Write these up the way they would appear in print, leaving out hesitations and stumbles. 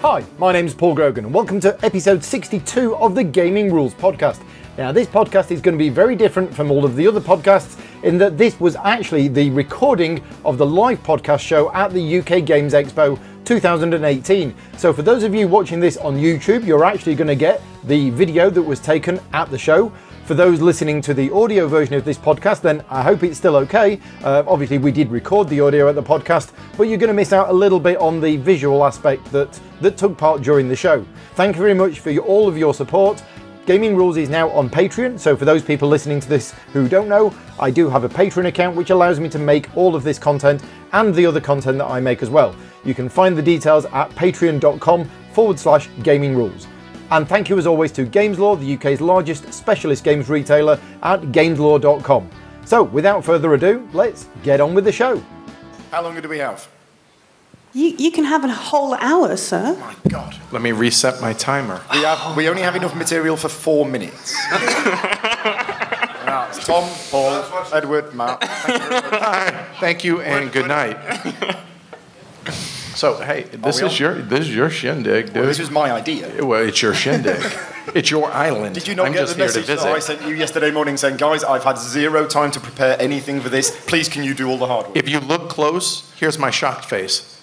Hi, my name's Paul Grogan and welcome to episode 62 of the Gaming Rules podcast. Now this podcast is going to be very different from all of the other podcasts in that this was actually the recording of the live podcast show at the UK Games Expo 2018. So for those of you watching this on YouTube, you're actually going to get the video that was taken at the show. For those listening to the audio version of this podcast, then I hope it's still okay. Obviously, we did record the audio at the podcast, but you're going to miss out a little bit on the visual aspect that took part during the show. Thank you very much for all of your support. Gaming Rules is now on Patreon, so for those people listening to this who don't know, I do have a Patreon account which allows me to make all of this content and the other content that I make as well. You can find the details at patreon.com/Gaming Rules. And thank you as always to Gameslaw, the UK's largest specialist games retailer at gameslaw.com. So without further ado, let's get on with the show. How long do we have? You can have a whole hour, sir. Oh my God. Let me reset my timer. We only have enough material for 4 minutes. Now, it's Tom, Paul, Edward, Matt. Thank you and good night. So hey, this is your shindig, dude. Well, this was my idea. Well, it's your shindig. It's your island. Did you not I'm get just the here to message that visit. I sent you yesterday morning saying, guys, I've had 0 time to prepare anything for this. Please, can you do all the hard work? If you look close, here's my shocked face.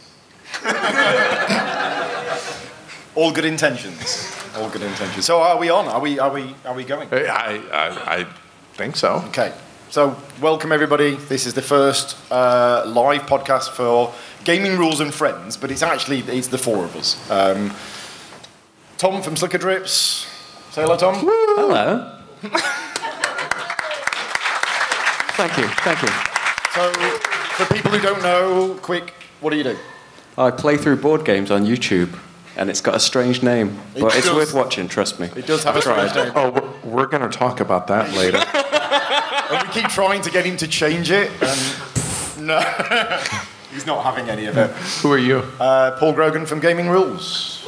All good intentions. All good intentions. So are we on? Are we going? I think so. Okay. So welcome everybody. This is the first live podcast for Gaming Rules and Friends, but it's the 4 of us. Tom from Slickerdrips. Say hello, Tom. Hello. Thank you. So for people who don't know, quick, what do you do? I play through board games on YouTube, and it's got a strange name, but it's worth watching, trust me. It does have a strange name. Oh, we're going to talk about that later. And we keep trying to get him to change it, and no, he's not having any of it. Who are you? Paul Grogan from Gaming Rules.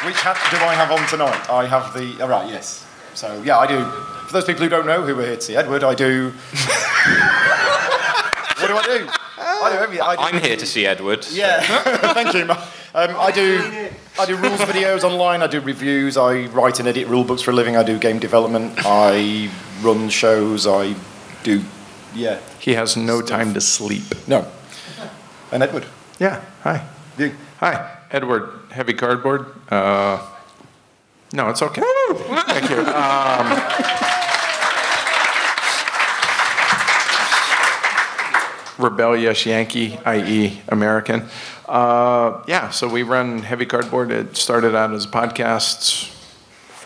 Which hat do I have on tonight? I have the... Oh, right, yes. So, yeah, I do... For those people who don't know who we're here to see, Edward, I do... What do I do? I'm here to see Edward. Yeah, thank you. I do rules videos online, I do reviews, I write and edit rule books for a living, I do game development, I run shows, I do... Yeah. He has no time to sleep. No. And Edward? Yeah, hi. You? Hi, Edward. Heavy cardboard. No, it's okay. Thank you. Rebellious Yankee, i.e. American. Yeah, so we run Heavy Cardboard. It started out as a podcast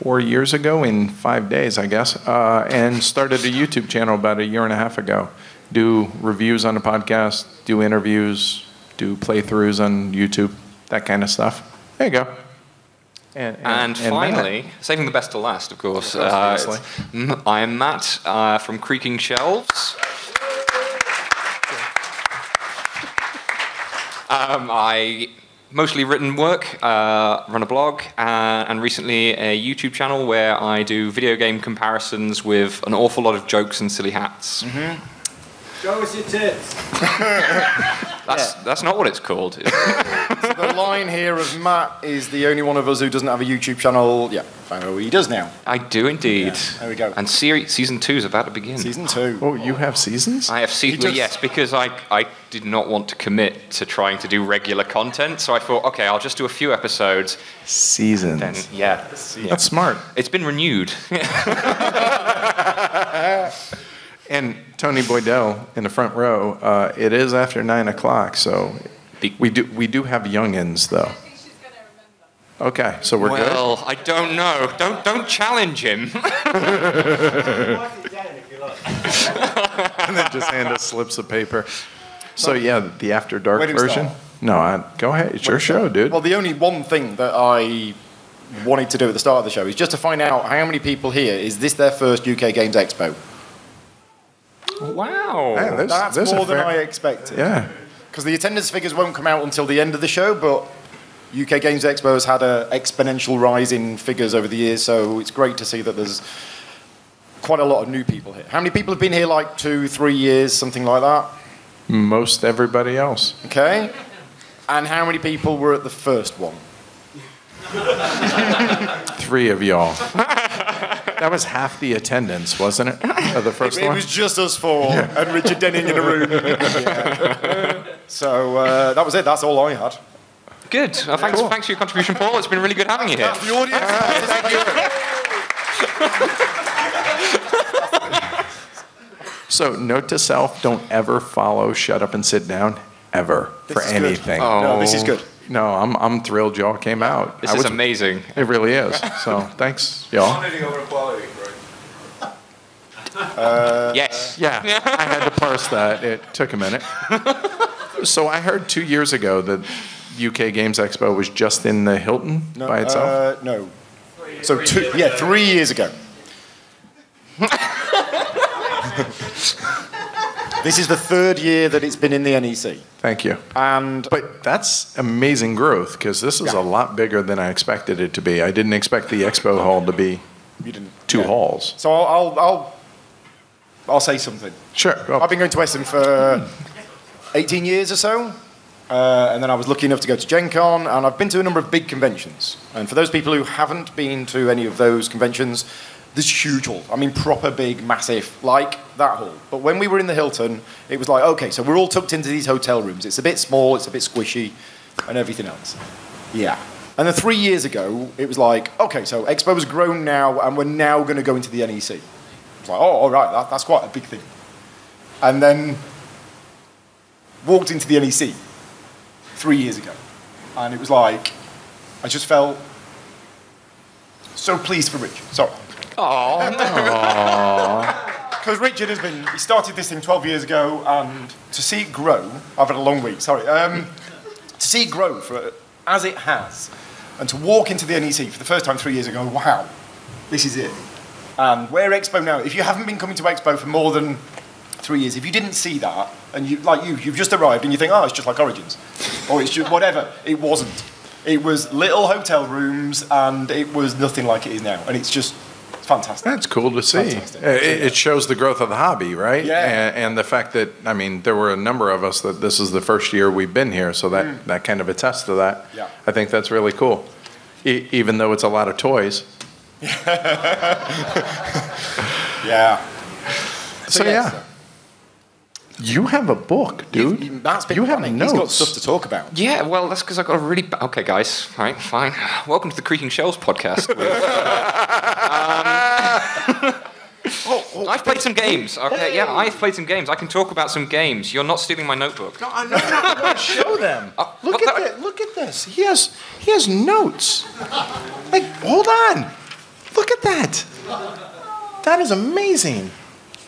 4 years ago in 5 days, I guess, and started a YouTube channel about 1.5 years ago. Do reviews on the podcast, do interviews, do playthroughs on YouTube, that kind of stuff. There you go. And finally, saving the best to last, of course, I'm Matt from Creaking Shelves. I mostly written work, run a blog, and recently a YouTube channel where I do video game comparisons with an awful lot of jokes and silly hats. Mm-hmm. Show us your tits. That's not what it's called. So the line here of Matt is the only one of us who doesn't have a YouTube channel. Yeah, I know he does now. I do indeed. Yeah, there we go. And season 2 is about to begin. Season 2. Oh, you have seasons? I have seasons, yes, because I did not want to commit to trying to do regular content, so I thought, okay, I'll just do a few episodes. Seasons. Then, yeah. That's smart. It's been renewed. And Tony Boydell in the front row, it is after 9 o'clock, so we do have youngins, though. Okay, so we're good? Well, I don't know. Don't challenge him. And then just hand us slips of paper. So yeah, the After Dark Where do we version? start? No, go ahead. It's your show, dude. Well, the only one thing that I wanted to do at the start of the show is just to find out how many people here, is this their first UK Games Expo? Wow. Man, That's more than I expected. Yeah. Because the attendance figures won't come out until the end of the show, but UK Games Expo has had an exponential rise in figures over the years, so it's great to see that there's quite a lot of new people here. How many people have been here, like 2, 3 years, something like that? Most everybody else. Okay. And how many people were at the first one? 3 of y'all. That was half the attendance, wasn't it? Of the first It one? was just us 4 and Richard Denning in a room. Yeah. So that was it. That's all I had. Good. Thanks for your contribution, Paul. It's been really good having you here. That's the audience. Thank you. So, note to self, don't ever follow Shut Up and Sit Down, ever, for This is good. anything. No, this is good. No, I'm thrilled y'all came out. This is amazing. It really is. So, thanks, y'all. Yes. Yeah, I had to parse that. It took a minute. So I heard 2 years ago that UK Games Expo was just in the Hilton by itself? No. So 3 years ago. This is the 3rd year that it's been in the NEC. Thank you. But that's amazing growth, because this is a lot bigger than I expected it to be. I didn't expect the expo hall to be 2 halls. So I'll say something. Sure. I've been going to Essen for 18 years or so. And then I was lucky enough to go to Gen Con, and I've been to a number of big conventions. And for those people who haven't been to any of those conventions, there's huge halls. I mean, proper big, massive, like that hall. But when we were in the Hilton, it was like, okay, so we're all tucked into these hotel rooms. It's a bit small, it's a bit squishy, and everything else. Yeah. And then 3 years ago, it was like, okay, so Expo has grown now, and we're now going to go into the NEC. It's like, oh, all right, that's quite a big thing. And then walked into the NEC 3 years ago, and it was like, I just felt so pleased for Richard. Sorry. Because Richard he started this thing 12 years ago, and to see it grow, I've had a long week, sorry, to see it grow as it has, and to walk into the NEC for the first time 3 years ago, wow, this is it. And where Expo now, if you haven't been coming to Expo for more than 3 years, if you didn't see that, and you've just arrived and you think, oh, it's just like Origins, or it's just whatever, it wasn't. It was little hotel rooms, and it was nothing like it is now, and it's just fantastic. That's cool to see. It shows the growth of the hobby, right? Yeah. And the fact that, I mean, there were a number of us that this is the first year we've been here, so that kind of attests to that. Yeah. I think that's really cool. Even though it's a lot of toys. Yeah. So yeah. You have a book, dude. You have notes. He's got stuff to talk about. Yeah, well, that's because I've got a really... Okay, guys. All right, fine. Welcome to the Creaking Shelves podcast. I've played some games. Okay, yeah, I've played some games. I can talk about some games. You're not stealing my notebook. No, I'm not. Show them. Look at this. He has notes. Like, hold on. Look at that. That is amazing.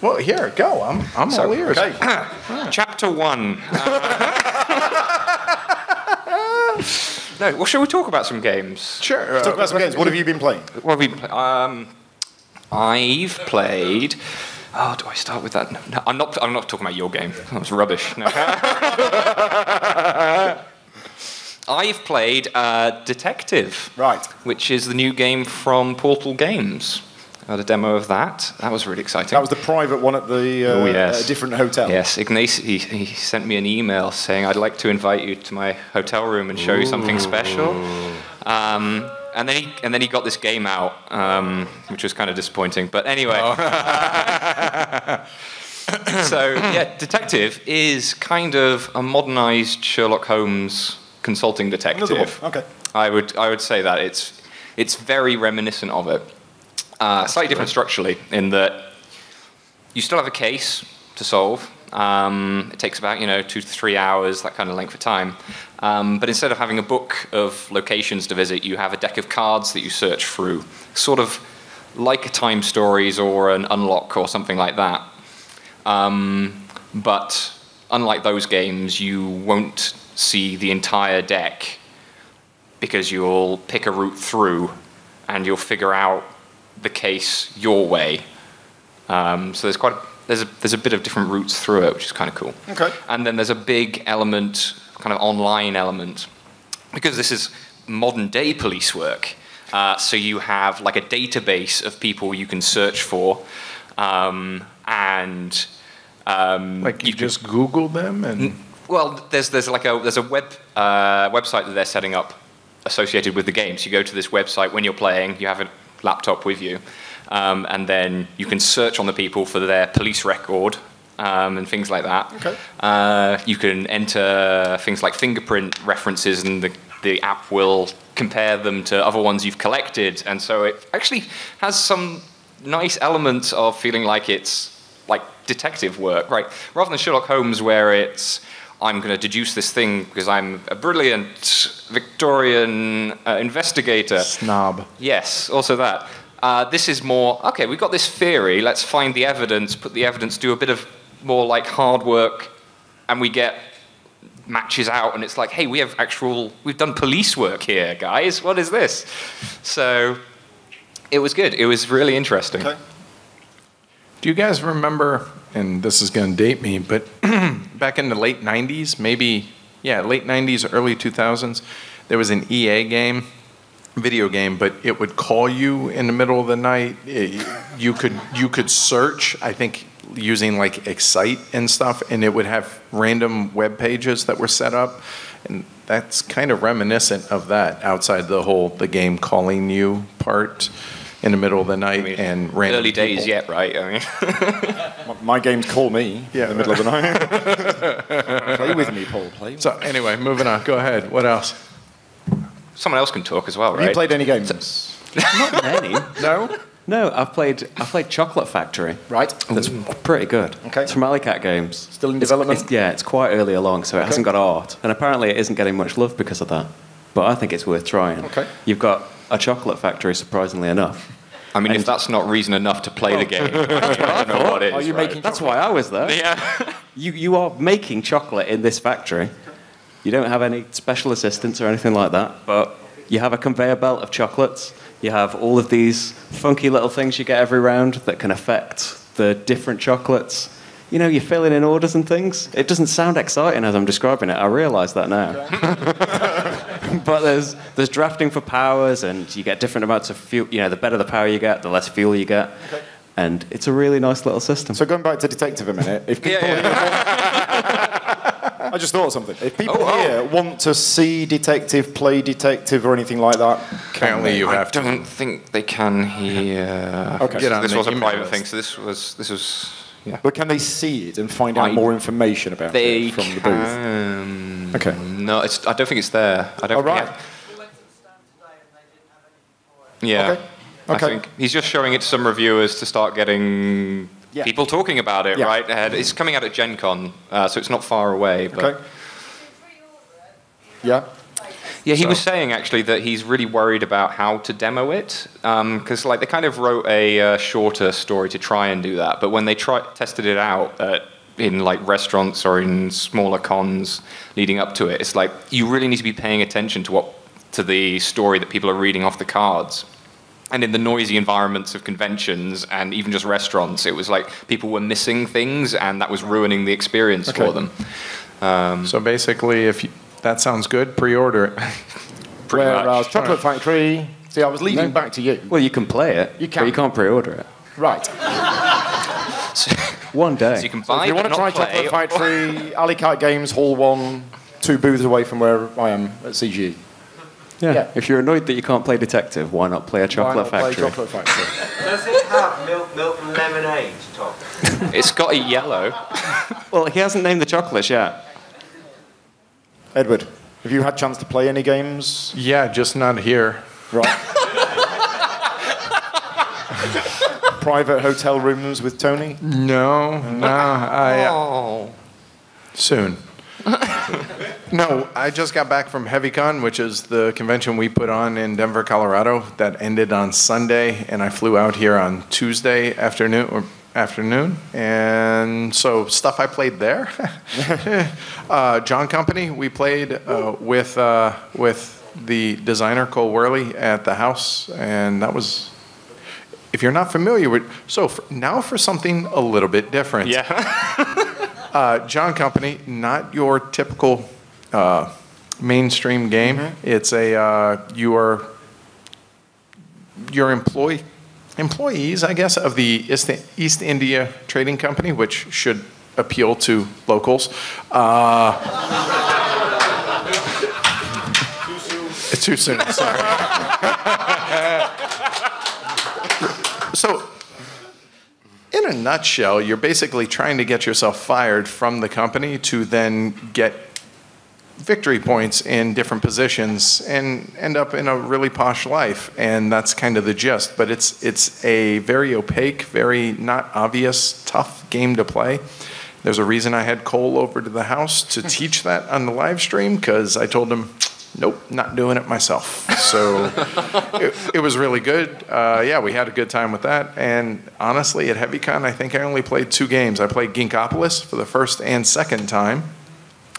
Well, here, go. I'm all ears. Okay. Chapter 1. No, well, shall we talk about some games? Sure. Talk about some games. What have you been playing? What have you been playing? I've played... Oh, do I start with that? No, I'm not talking about your game. That was rubbish. No. I've played Detective. Right. Which is the new game from Portal Games. I had a demo of that. That was really exciting. That was the private one at the a different hotel. Yes, Ignace, he sent me an email saying, I'd like to invite you to my hotel room and show you something special. And then he got this game out, which was kind of disappointing. But anyway. So, yeah, Detective is kind of a modernized Sherlock Holmes consulting detective. Okay. I would say that it's very reminiscent of it. Slightly different structurally in that you still have a case to solve. It takes about 2 to 3 hours, that kind of length of time. But instead of having a book of locations to visit, you have a deck of cards that you search through, sort of like a Time Stories or an Unlock or something like that. But unlike those games, you won't see the entire deck because you'll pick a route through and you'll figure out the case your way. So there's a bit of different routes through it, which is kind of cool. Okay. And then there's a big element, kind of online element, because this is modern day police work. So you have like a database of people you can search for, and Like you just Google them and. Well, there's a website that they're setting up associated with the game. So you go to this website when you're playing. You have a laptop with you, and then you can search on the people for their police record and things like that. Okay. You can enter things like fingerprint references, and the app will compare them to other ones you've collected. And so it actually has some nice elements of feeling like it's like detective work, right? Rather than Sherlock Holmes, where it's I'm going to deduce this thing because I'm a brilliant Victorian investigator. Snob. Yes, also that. This is more, okay, we've got this theory, let's find the evidence, put the evidence, do a bit of more like hard work, and we get matches out, and it's like, hey, we've done police work here, guys. What is this? So it was good. It was really interesting. Okay. Do you guys remember, and this is going to date me, but back in the late 90s, late 90s, early 2000s, there was an EA video game, but it would call you in the middle of the night. You could search, I think, using like Excite and stuff, and it would have random web pages that were set up, and that's kind of reminiscent of that outside the game calling you part in the middle of the night. And random early days people. yet, right? I mean, My games call me in the middle of the night. Play with me, Paul. Play with So anyway, moving on. Go ahead. What else? someone else can talk as well, Have right? you played any games? Not many. No? No, I've played Chocolate Factory. Right. That's pretty good. Okay. It's from Alicat Games. Still in development? It's quite early along, so it hasn't got art. And apparently it isn't getting much love because of that. But I think it's worth trying. Okay. You've got a chocolate factory, surprisingly enough. I mean, if that's not reason enough to play the game, I don't know what is. Are you right? making That's why I was there. Yeah. You are making chocolate in this factory. You don't have any special assistants or anything like that, but you have a conveyor belt of chocolates. You have all of these funky little things you get every round that can affect the different chocolates. You know, you're filling in orders and things. It doesn't sound exciting as I'm describing it. I realise that now. But there's drafting for powers, and you get different amounts of fuel. You know, the better the power you get, the less fuel you get. Okay. And it's a really nice little system. So going back to Detective a minute, if people I just thought of something. If people here want to see Detective, play Detective, or anything like that, Apparently you have I don't think they can here. Okay. Get on This the was a email private list. thing, so this was yeah. But can they see it and find out more information about They it from the booth? can. Okay. No, I don't think it's there. I don't. All right. Yeah. Okay. I think he's just showing it to some reviewers to start getting people talking about it, Yeah. right? Ahead. It's coming out at Gen Con, so it's not far away. But Okay. Yeah. yeah, he was saying actually that he's really worried about how to demo it, because like they kind of wrote a shorter story to try and do that, but when they tested it out in like restaurants or in smaller cons leading up to it, it's like you really need to be paying attention to the story that people are reading off the cards. And in the noisy environments of conventions and even just restaurants, it was like people were missing things, and that was ruining the experience for them. So basically, that sounds good, pre-order it. Pretty much. Whereas Chocolate Factory, see, I was leading back to you. Well, you can play it, You but can. you can't pre-order it. Right. One day. So you can So buy if you want but to try not play. Chocolate Factory, Alicat Games, Hall 1, 2 booths away from where I am at CGE. Yeah. If you're annoyed that you can't play Detective, why not play a Chocolate Why not Factory? Play Chocolate Factory. Does it have milk and lemonade, Tom? It's got a yellow. Well, he hasn't named the chocolates yet. Edward, have you had a chance to play any games? Yeah, just not here. Right. Private hotel rooms with Tony? No. Soon. No, I just got back from HeavyCon, which is the convention we put on in Denver, Colorado. That ended on Sunday, and I flew out here on Tuesday afternoon. And so stuff I played there. John Company, we played with the designer Cole Worley at the house, and that was. If you're not familiar with, now for something a little bit different. Yeah. John Company, not your typical mainstream game. Mm-hmm. It's your employees, I guess, of the East India Trading Company, which should appeal to locals. It's too soon, sorry. So, in a nutshell, you're basically trying to get yourself fired from the company to then get victory points in different positions and end up in a really posh life. And that's kind of the gist. But it's a very opaque, very not obvious, tough game to play. There's a reason I had Cole over to the house to teach that on the live stream, because I told him, nope, not doing it myself. So it was really good. Yeah, we had a good time with that. And honestly, at HeavyCon, I think I only played 2 games. I played Ginkopolis for the first and second time.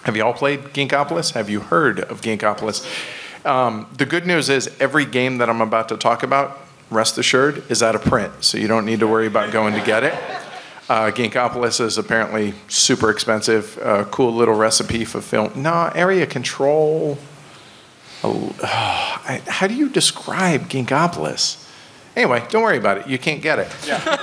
Have you all played Ginkopolis? Have you heard of Ginkopolis? The good news is every game that I'm about to talk about, rest assured, is out of print. So you don't need to worry about going to get it. Ginkopolis is apparently super expensive. Cool little recipe for film. No, area control. How do you describe Ginkopolis? Anyway, don't worry about it. You can't get it. Yeah.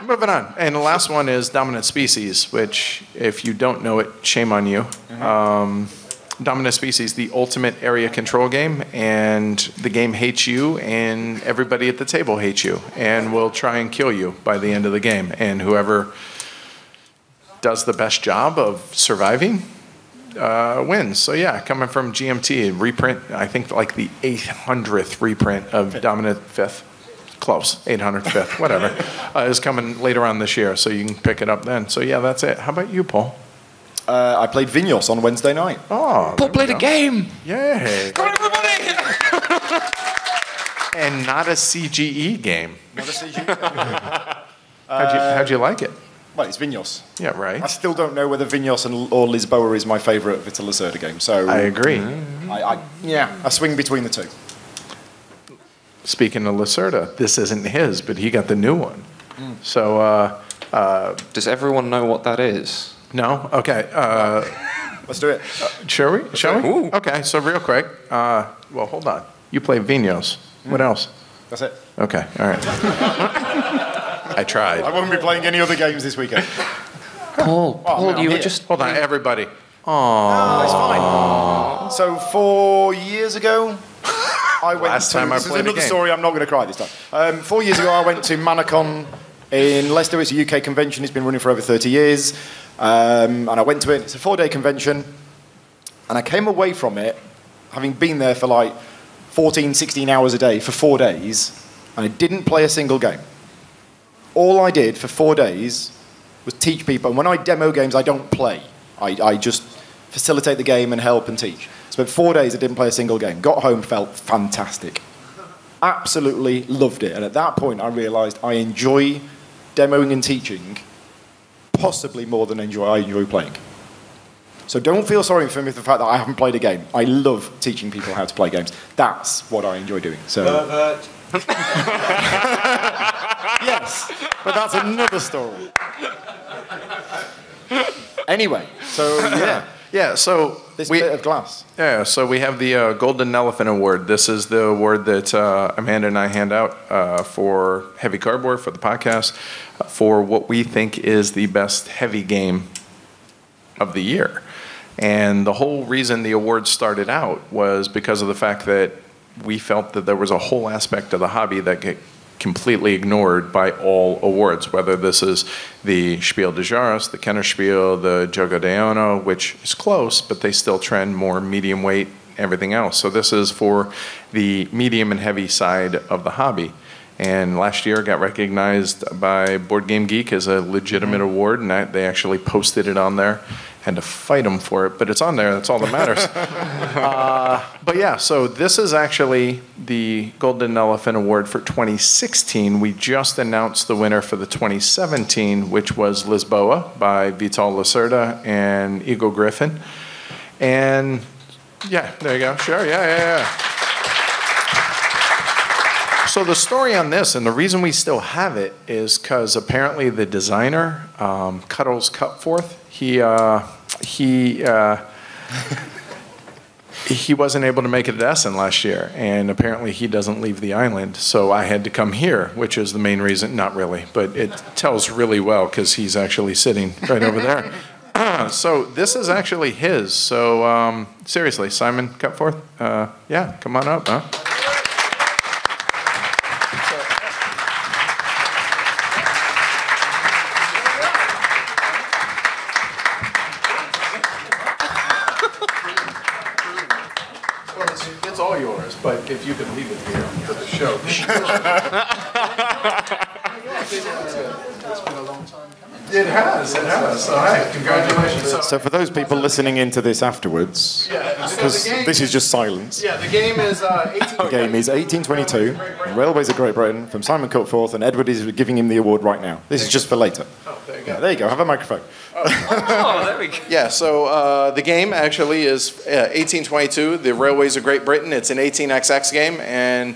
Moving on. And the last one is Dominant Species, which, if you don't know it, shame on you. Dominant Species, the ultimate area control game, and the game hates you, and everybody at the table hates you, and will try and kill you by the end of the game. And whoever does the best job of surviving wins. So yeah, coming from GMT, reprint, I think like the 800th reprint of Dominant Fifth. Close, 805th, whatever, is coming later on this year, so you can pick it up then. So yeah, that's it. How about you, Paul? I played Vinyos on Wednesday night. Oh, Paul played a game. Yay! Come on, everybody! And not a CGE game. Not a CG. How'd you like it? Well, it's Vinyos. Yeah, right. I still don't know whether Vinyos or Lisboa is my favourite Vita Lacerda game. So I agree. I swing between the two. Speaking of Lacerda, this isn't his, but he got the new one. So, Does everyone know what that is? no? Okay. Let's do it. Shall we? Shall we? Ooh. Okay, so real quick. Well, hold on. You play Vinyos. What else? That's it. Okay, all right. I tried. I won't be playing any other games this weekend. Paul, I'm you were here. just... Hold on, everybody. That's fine. So 4 years ago, I went Last to... time I this is played a another game. story, I'm not going to cry this time. 4 years ago, I went to Manacon in Leicester. It's a UK convention. It's been running for over 30 years. And I went to it. It's a 4-day convention. And I came away from it, having been there for like 14, 16 hours a day for 4 days, and I didn't play a single game. All I did for 4 days was teach people. And when I demo games, I don't play. I just facilitate the game and help and teach. Spent 4 days, I didn't play a single game. Got home, felt fantastic. Absolutely loved it. And at that point, I realized I enjoy demoing and teaching possibly more than I enjoy playing. So don't feel sorry for me for the fact that I haven't played a game. I love teaching people how to play games. That's what I enjoy doing. So yes, but that's another story. Anyway, so yeah. Yeah, so This bit of glass. Yeah, so we have the Golden Elephant Award. This is the award that Amanda and I hand out for Heavy Cardboard, for the podcast, for what we think is the best heavy game of the year. And the whole reason the award started out was because of the fact that we felt that there was a whole aspect of the hobby that get completely ignored by all awards, whether this is the Spiel des Jahres, the Kennerspiel, the Jogo de Ono, which is close, but they still trend more medium weight, everything else. So this is for the medium and heavy side of the hobby. And last year got recognized by Board Game Geek as a legitimate award, and they actually posted it on there. Had to fight them for it, but it's on there. That's all that matters. But yeah, so this is actually the Golden Elephant Award for 2016. We just announced the winner for the 2017, which was Lisboa by Vital Lacerda and Eagle Griffin. And yeah, there you go. Sure, yeah. So the story on this, and the reason we still have it, is because apparently the designer, Cuddles Cutforth, he he wasn't able to make it at Essen last year, and apparently he doesn't leave the island, so I had to come here, which is the main reason. Not really, but it tells really well because he's actually sitting right over there. So this is actually his. So seriously, Simon Cutforth, yeah, come on up, huh? It's all yours, but if you could leave it here for the show. It's been a long time coming. It has. So, hey, congratulations. So for those people listening into this afterwards, because this is just silence. Yeah, the game is 18. The game is 1822, Railways of Great Britain, from Simon Cutforth, and Edward is giving him the award right now. This is just for later. Oh, there you go. Yeah, there you go. Have a microphone. Oh, there we go. Yeah, so the game actually is 1822, the Railways of Great Britain. It's an 18xx game, and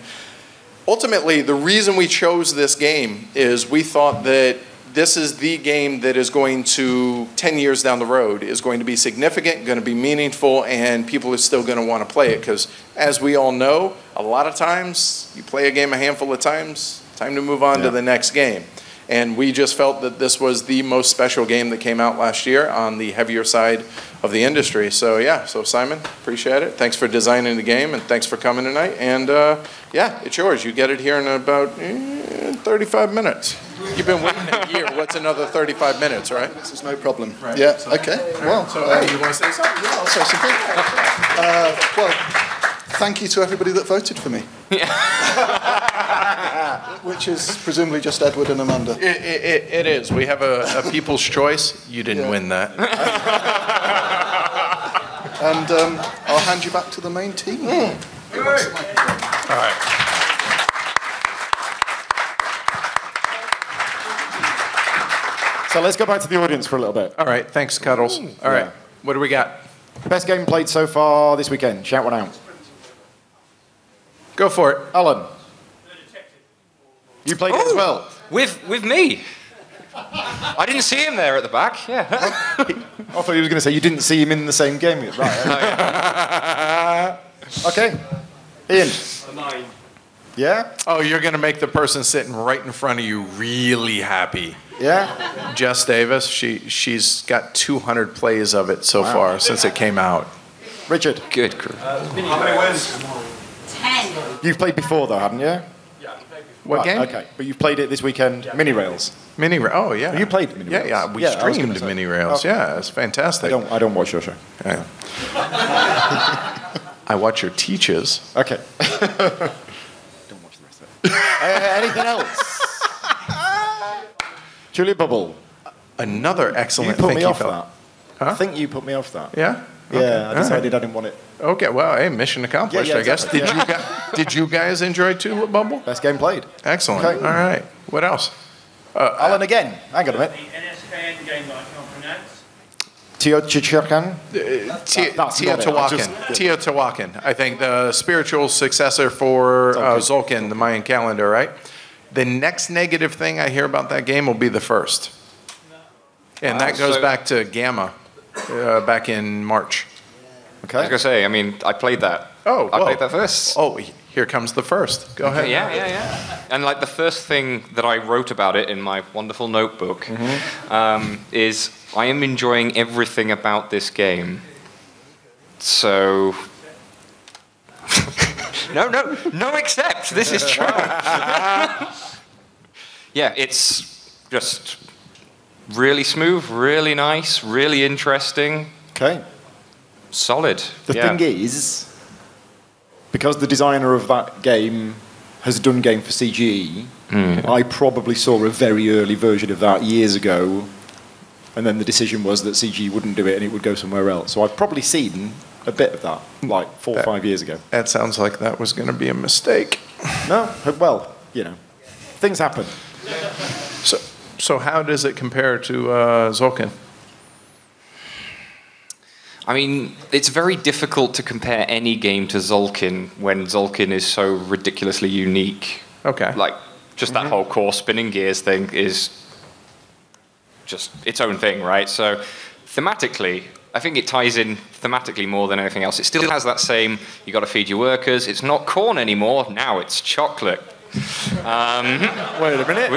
ultimately the reason we chose this game is we thought that this is the game that is going to, 10 years down the road, is going to be significant, going to be meaningful, and people are still going to want to play it. Because as we all know, a lot of times, you play a game a handful of times, time to move on to the next game. And we just felt that this was the most special game that came out last year on the heavier side of the industry. So yeah, so Simon, appreciate it. Thanks for designing the game, and thanks for coming tonight. And yeah, it's yours. You get it here in about 35 minutes. You've been waiting a year. What's another 35 minutes, right? This is no problem. Right. Yeah, So- okay. Well, So hey, you want to say something? yeah, I'll say something. Well, thank you to everybody that voted for me. Which is presumably just Edward and Amanda. It is. We have a people's choice. You didn't win that. And I'll hand you back to the main team. All right. So let's go back to the audience for a little bit. All right. Thanks, Cuddles. All right. Yeah. What do we got? Best game played so far this weekend. Shout one out. Go for it. Alan. You played it as well. With me. I didn't see him there at the back. Yeah. I thought he was going to say you didn't see him in the same game. Right. Okay. Ian. Mine. Yeah? Oh, you're going to make the person sitting right in front of you really happy. Yeah? Jess Davis, she's got 200 plays of it so far since it came out. Richard. Good. How many wins? 10. You've played before though, haven't you? What game? Okay, but you've played it this weekend. Mini Rails. Oh, yeah. You played Mini Rails? Yeah, we Yeah, I was streamed gonna say. Mini Rails. Okay. Yeah, it's fantastic. I don't watch your show. Yeah. I watch your teaches. Okay. Don't watch the rest of it. Anything else? Julia Bubble. Another You excellent put me thinky off fellow. that. Huh? I think you put me off that. Yeah? Yeah, Okay. I decided I didn't want it. Okay, well, hey, mission accomplished, Yeah, I guess. exactly. Did you guys enjoy Tulip Bubble? Best game played. Excellent. Okay. All right. What else? Alan again. Hang on a minute. NSKN game that I can't pronounce. Teotihuacan. Teotihuacan. Just- Teotihuacan. I think the spiritual successor for Tzolk'in, the Mayan calendar, right? The next negative thing I hear about that game will be the first. And that goes So- back to Gamma back in March. I was going to say, I mean, I played that. Oh, I whoa. played that first. Oh, here comes the first. Go ahead. Yeah. And like the first thing that I wrote about it in my wonderful notebook is I am enjoying everything about this game. So. No, except this is true. Yeah, it's just really smooth, really nice, really interesting, Okay. solid. The thing is, because the designer of that game has done game for CGE, I probably saw a very early version of that years ago, and then the decision was that CGE wouldn't do it and it would go somewhere else. So I've probably seen a bit of that, like 4 or 5 years ago. That sounds like that was going to be a mistake. No, well, you know, things happen. So how does it compare to Tzolk'in? I mean, it's very difficult to compare any game to Tzolk'in when Tzolk'in is so ridiculously unique. Okay. Like, just that whole core spinning gears thing is just its own thing, right? So, thematically, I think it ties in thematically more than anything else. It still has that same, you got to feed your workers. It's not corn anymore. Now it's chocolate. Wait a minute.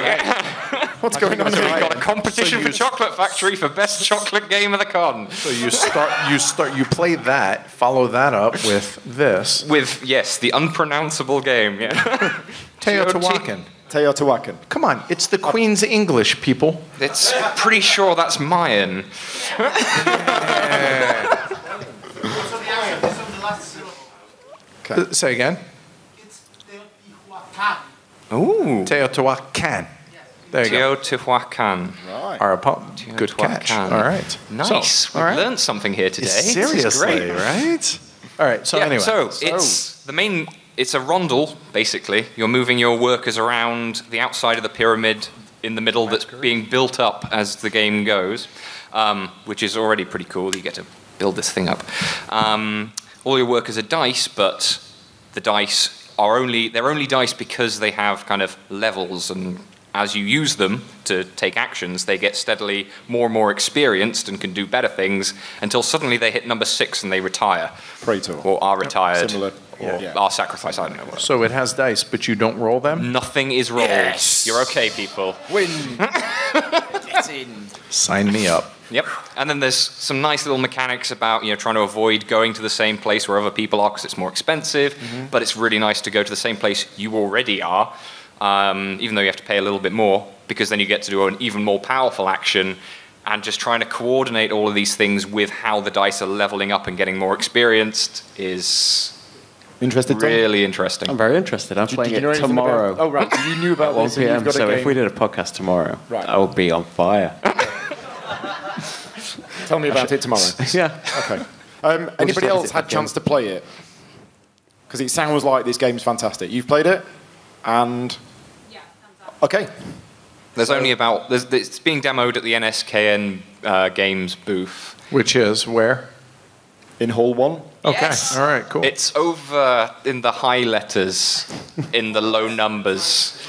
What's going on here? We've got a competition for Chocolate Factory for best chocolate game of the con. So you play that, follow that up with this. With, yes, the unpronounceable game, yeah. Teotihuacan. Teotihuacan. Come on, it's the Queen's English, people. It's pretty sure that's Mayan. Okay. Say again. Ooh. Teotihuacan. There you go. Teotihuacan. Right. Good catch. All right. Nice. So, We've learned something here today. Seriously, this is great. right? All right. So anyway. It's the main. It's a rondel, basically. You're moving your workers around the outside of the pyramid in the middle that's being built up as the game goes, which is already pretty cool. You get to build this thing up. All your workers are dice, but the dice are only dice because they have kind of levels, and as you use them to take actions, they get steadily more and more experienced and can do better things until suddenly they hit number 6 and they retire. Praetor. Or are retired. Similar. Or are sacrificed, I don't know what. So it has dice, but you don't roll them? Nothing is rolled. Yes. You're okay, people. Win. Get in. Sign me up. Yep. And then there's some nice little mechanics about trying to avoid going to the same place where other people are because it's more expensive. But it's really nice to go to the same place you already are, even though you have to pay a little bit more, because then you get to do an even more powerful action. And just trying to coordinate all of these things with how the dice are leveling up and getting more experienced is Interested, Tom? really interesting. I'm very interested. I'm playing it tomorrow. Oh, right. So you knew about At 1 this. And you've p.m. got a So game. if we did a podcast tomorrow, Right. I would be on fire. Tell me about it tomorrow. Yeah. Okay. Anybody else had a chance to play it? Because it sounds like this game's fantastic. You've played it? And... Yeah, thumbs up. Okay. There's only about... it's being demoed at the NSKN Games booth. Which is where? In Hall 1? Okay. Yes. All right, cool. It's over in the high letters, in the low numbers.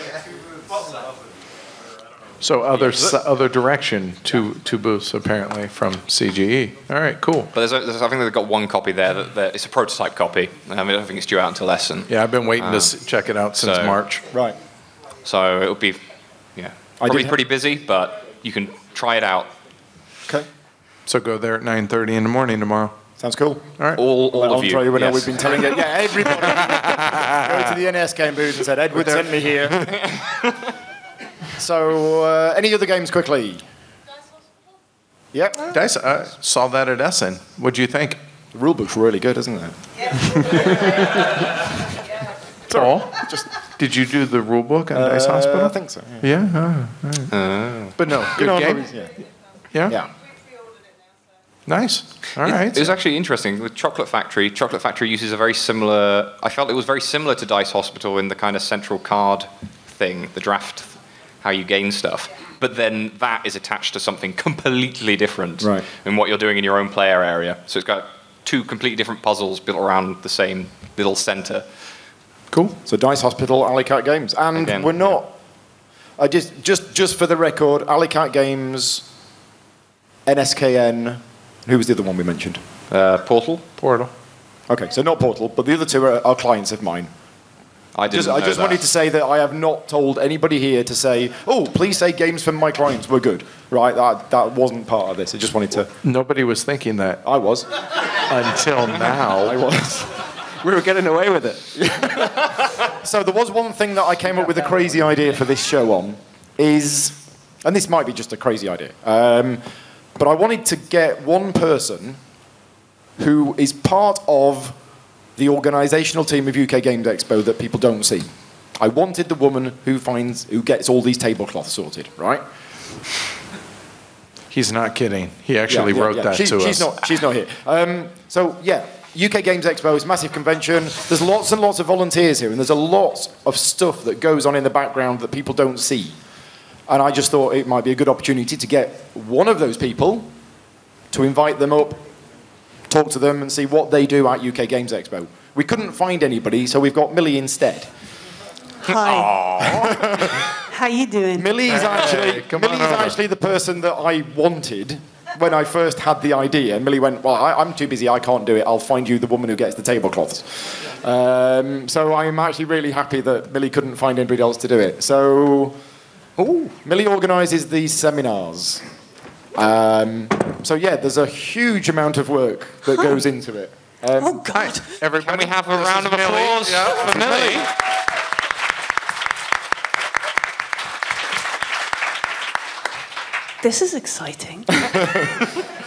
So other direction to booths, apparently, from CGE. All right, cool. But I think they've got one copy there. That it's a prototype copy. I don't think it's due out until Essen. Yeah, I've been waiting to check it out since March. Right. So it'll be, probably pretty busy, but you can try it out. Okay. So go there at 9:30 in the morning tomorrow. Sounds cool. All right. All of you. Andre, Yes. we've been telling it. Yeah, everybody. Go to the NS game booth and said, Edward sent me here. So, any other games quickly? Yep. Dice, saw that at Essen. What'd you think? The rulebook's really good, isn't it? Paul, did you do the rule book on Dice Hospital? I think so. Yeah. All right. But no, good game. Yeah. Yeah. Nice. All right. It was actually interesting with Chocolate Factory. Chocolate Factory uses a very similar. I felt it was very similar to Dice Hospital in the kind of central card thing, the draft, how you gain stuff. But then that is attached to something completely different in what you're doing in your own player area. So it's got 2 completely different puzzles built around the same little center. Cool. So Dice Hospital, Alley Cat Games, and Again, we're not. Just for the record, Alley Cat Games, NSKN. Who was the other one we mentioned? Portal. Okay, so not Portal, but the other 2 are clients of mine. I just wanted to say that I have not told anybody here to say, oh, please say games from my clients were good. Right, that wasn't part of this. I just wanted to... Nobody was thinking that. I was. Until now. I was. We were getting away with it. So there was one thing that I came up with a crazy idea for this show on, and this might be just a crazy idea, but I wanted to get one person who is part of the organisational team of UK Games Expo that people don't see. I wanted the woman who gets all these tablecloths sorted, right? He's not kidding. He actually wrote that to us. She's not here. So, yeah, UK Games Expo is a massive convention. There's lots and lots of volunteers here, and there's a lot of stuff that goes on in the background that people don't see. And I just thought it might be a good opportunity to get one of those people, to invite them up, talk to them, and see what they do at UK Games Expo. We couldn't find anybody, so we've got Millie instead. Hi. How you doing? Millie's actually the person that I wanted when I first had the idea, and Millie went, well, I'm too busy, I can't do it, I'll find you the woman who gets the tablecloths. So I'm actually really happy that Millie couldn't find anybody else to do it. So, Millie organises these seminars. So yeah, there's a huge amount of work that goes into it. Oh, God. Everybody, can we have a round of applause for Millie? This is exciting.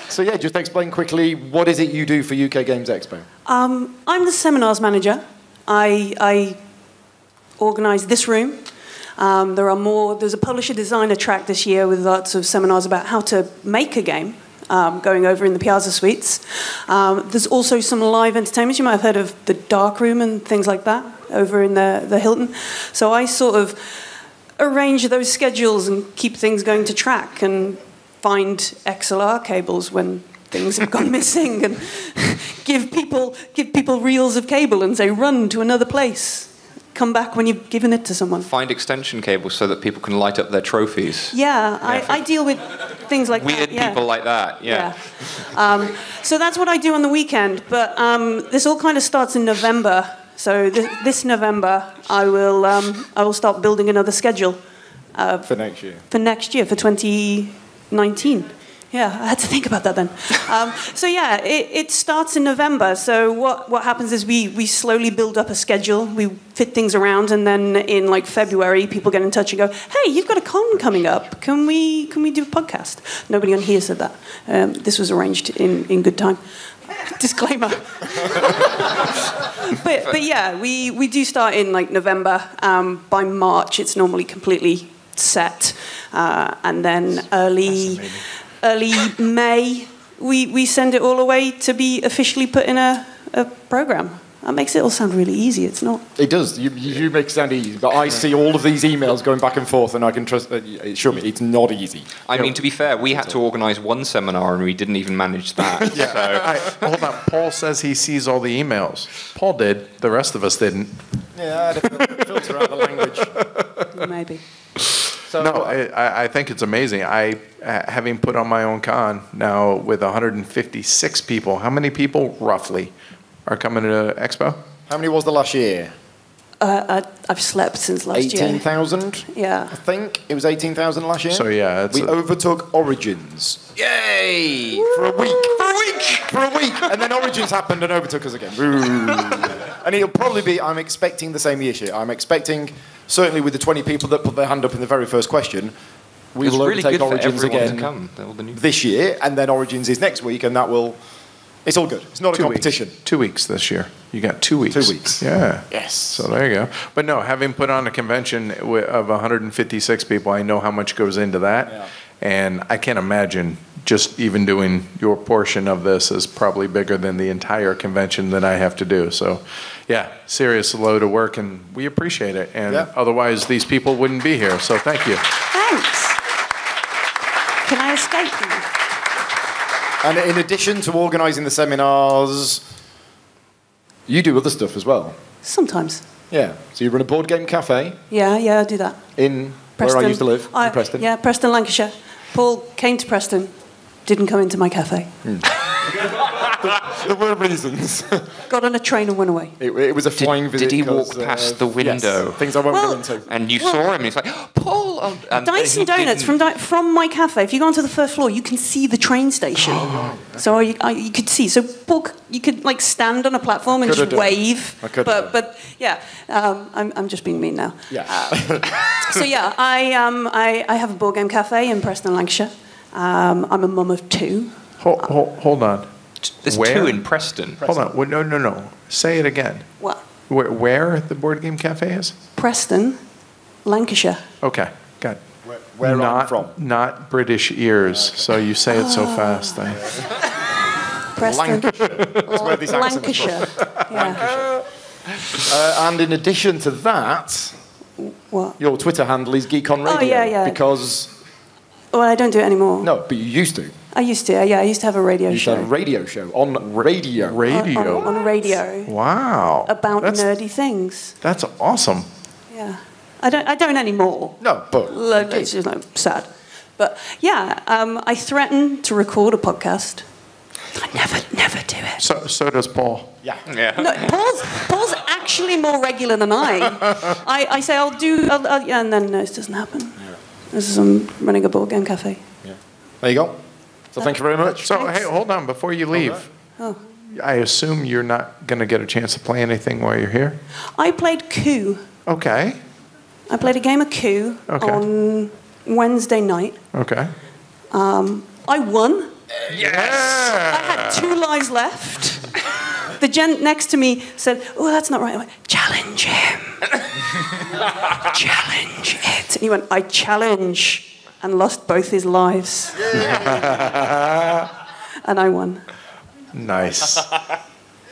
So yeah, just explain quickly, what is it you do for UK Games Expo? I'm the seminars manager. I organise this room. There's a publisher designer track this year with lots of seminars about how to make a game, going over in the Piazza Suites. There's also some live entertainment. You might have heard of the Dark Room and things like that over in the Hilton. So I sort of arrange those schedules and keep things going to track and find XLR cables when things have gone missing and give people reels of cable and say, run to another place. Come back when you've given it to someone. Find extension cables so that people can light up their trophies. Yeah, I deal with things like weird that. Weird people like that, yeah. So that's what I do on the weekend. But this all kind of starts in November. So this November, I will start building another schedule. For next year. For next year, for 2019. Yeah, I had to think about that then. So yeah, it starts in November. So what happens is we slowly build up a schedule. We fit things around, and then in like February, people get in touch and go, "Hey, you've got a con coming up. Can we do a podcast?" Nobody on here said that. This was arranged in good time. Disclaimer. but yeah, we do start in like November. By March, it's normally completely set, and then early May, we send it all away to be officially put in a program. That makes it all sound really easy. It's not. It does. You make it sound easy, but I see all of these emails going back and forth, and I can trust. Assure me, it's not easy. I mean, to be fair, we had to organise one seminar, and we didn't even manage that. Yeah. So. Hold on. Paul says he sees all the emails. Paul did. The rest of us didn't. Yeah, I had to filter out the language. Maybe. So, no, I think it's amazing. Having put on my own con now with 156 people, how many people roughly are coming to Expo? How many was the last year? I've slept since last year. 18,000? Yeah. I think it was 18,000 last year. So yeah, we overtook Origins. Yay! For a week. For a week. And then Origins happened and overtook us again. And it'll probably be, I'm expecting the same year. I'm expecting, certainly with the 20 people that put their hand up in the very first question, we will overtake Origins again this year, and then Origins is next week, and that will... It's all good. It's not a competition. 2 weeks this year. You got 2 weeks. 2 weeks. Yeah. Yes. So there you go. But no, having put on a convention of 156 people, I know how much goes into that. Yeah. And I can't imagine just even doing your portion of this is probably bigger than the entire convention that I have to do. So yeah, serious load of work, and we appreciate it. And otherwise, these people wouldn't be here. So thank you. Thanks. Can I escape you? And in addition to organising the seminars, you do other stuff as well. Sometimes. Yeah. So you run a board game cafe. Yeah, I do that. In Preston. where I used to live, in Preston. Yeah, Preston, Lancashire. Paul came to Preston, didn't come into my cafe. There were reasons. Got on a train and went away. It was a flying visit. Did he walk past the window? Yes, things I won't go into. And you saw him, and he's like, Paul! Dyson Donuts from my cafe, if you go onto the first floor, you can see the train station. So you could see. So Paul, you could like stand on a platform and just wave. But yeah, I'm just being mean now. Yeah. So yeah, I have a board game cafe in Preston, Lancashire. I'm a mum of two. Hold on. There's two in Preston. Hold on. No. Say it again. What? Where the board game cafe is? Preston, Lancashire. Okay, got it. Where I'm from. Not British ears, so you say it so fast. Preston, That's where these accents Lancashire. Yeah. And in addition to that, what? Your Twitter handle is Geek on Radio. Oh, yeah. Because... Well, I don't do it anymore. No, but you used to. I used to, yeah. I used to have a radio show. You used to have a radio show on radio. On radio. Wow. About nerdy things. That's awesome. Yeah. I don't anymore. No, but... It's just like sad. But yeah, I threaten to record a podcast. I never do it. So does Paul. Yeah. No, Paul's actually more regular than I. I say I'll do, and then no, it doesn't happen. Yeah. This is I'm running a board game cafe. Yeah. There you go. So thank you very much. So hey, hold on before you leave. Oh. I assume you're not going to get a chance to play anything while you're here. I played Coup. Okay. I played a game of Coup on Wednesday night. Okay. I won. Yes! I had 2 lives left. The gent next to me said, "Oh, that's not right." I went, "Challenge him." Challenge it. And he went, "I challenge," and lost both his lives. And I won. Nice.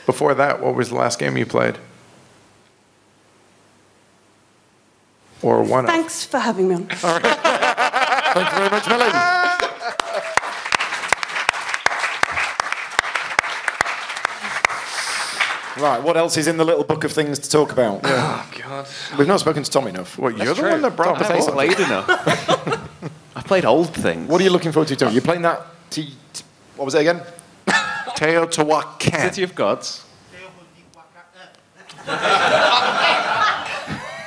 Before that, what was the last game you played? Or one? Thanks for having me on. All right. Thank you very much, Millie. Right, what else is in the little book of things to talk about? Oh, God. We've not spoken to Tom enough. Well, you're the one that brought the I haven't board. played enough. I played old things. What are you looking forward to, Tom? You're playing that... what was it again? Teotihuacan. City of Gods.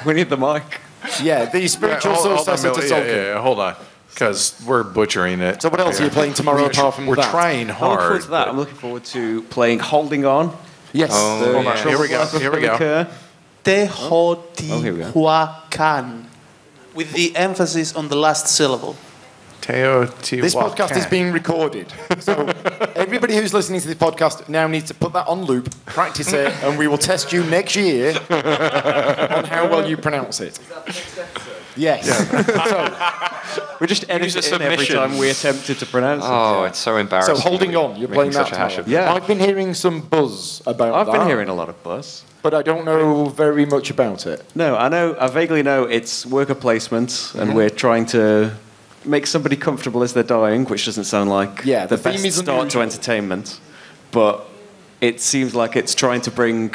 We need the mic. Yeah, the spiritual successor to Tolkien. Yeah, hold on. Because we're butchering it. So what else are you playing tomorrow apart from We're that? trying I'm looking forward hard. to that. I'm looking forward to playing Holding On. Yes. Hold on. Here we go. Here we go. Teotihuacan, with the emphasis on the last syllable. Teotihuacan. This podcast is being recorded. So everybody who's listening to this podcast now needs to put that on loop, practice it, and we will test you next year on how well you pronounce it. Yes. So, We're just editing it in every time we attempted to pronounce it. Oh, it's so embarrassing. so holding on, you're playing that such a hash of tomorrow. Yeah. I've been hearing some buzz about I've that. been hearing a lot of buzz. But I don't know very much about it. No, I vaguely know it's worker placement, and we're trying to make somebody comfortable as they're dying, which doesn't sound like Yeah, the the theme best is start unusual. to entertainment. But it seems like it's trying to bring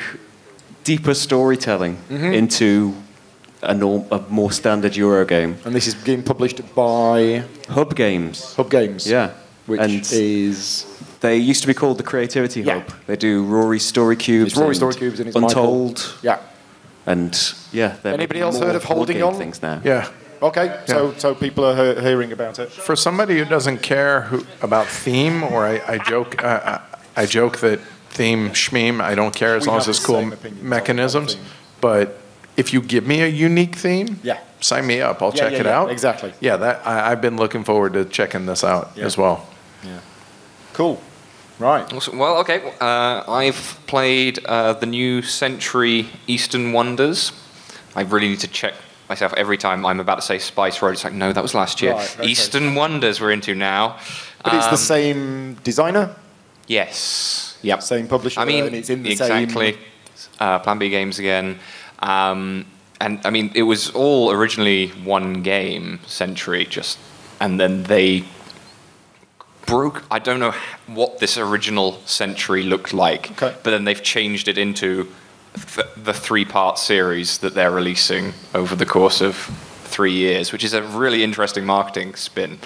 deeper storytelling into a more standard Euro game. And this is being published by Hub Games. Hub Games. Yeah. Which And is... They used to be called the Creativity Yeah. Hub. They do Rory's Story Cubes. It's Rory and Story Cubes and it's Untold. Michael. Yeah. And yeah, they're Anybody making else heard more of Holding board game On? things now. Yeah. Okay, so people are hearing about it. For somebody who doesn't care about theme, or I joke that theme schmeme, I don't care as We long as have it's the cool same opinions on mechanisms. theme. But if you give me a unique theme, Yeah. sign me up. I'll Yeah, check yeah, it yeah, out. exactly. Yeah, I've been looking forward to checking this out Yeah. as well. Yeah. Cool. Right. Well, okay. I've played the new Century Eastern Wonders. I really need to check myself every time I'm about to say Spice Road. It's like, no, that was last year. Right, okay. Eastern Wonders we're into now. But it's the same designer, Yes. Yep. same publisher, I mean, and it's in the exactly. Plan B Games again. And I mean, it was all originally one game, Century, and then they broke. I don't know what this original Century looked like, Okay. but then they've changed it into the 3-part series that they're releasing over the course of 3 years, which is a really interesting marketing spin.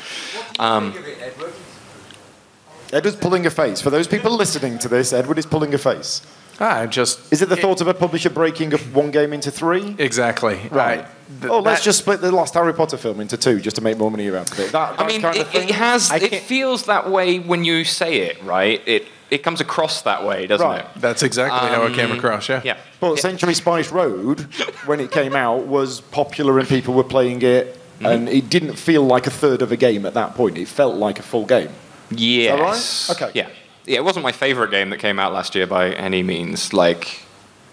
Edward's pulling a face. For those people listening to this, Edward is pulling a face. Is it the thought of a publisher breaking up one game into 3? Exactly. Right. Let's just split the last Harry Potter film into 2 just to make more money around it. That I mean, kind of thing. it feels that way when you say it, right? It comes across that way, doesn't Right. it? That's exactly how it came across, yeah. Yeah. But Century Spice Road, when it came out, was popular and people were playing it, and it didn't feel like a third of a game at that point. It felt like a full game. Yes. Is that right? Okay. Yeah. Yeah, it wasn't my favorite game that came out last year by any means. Like,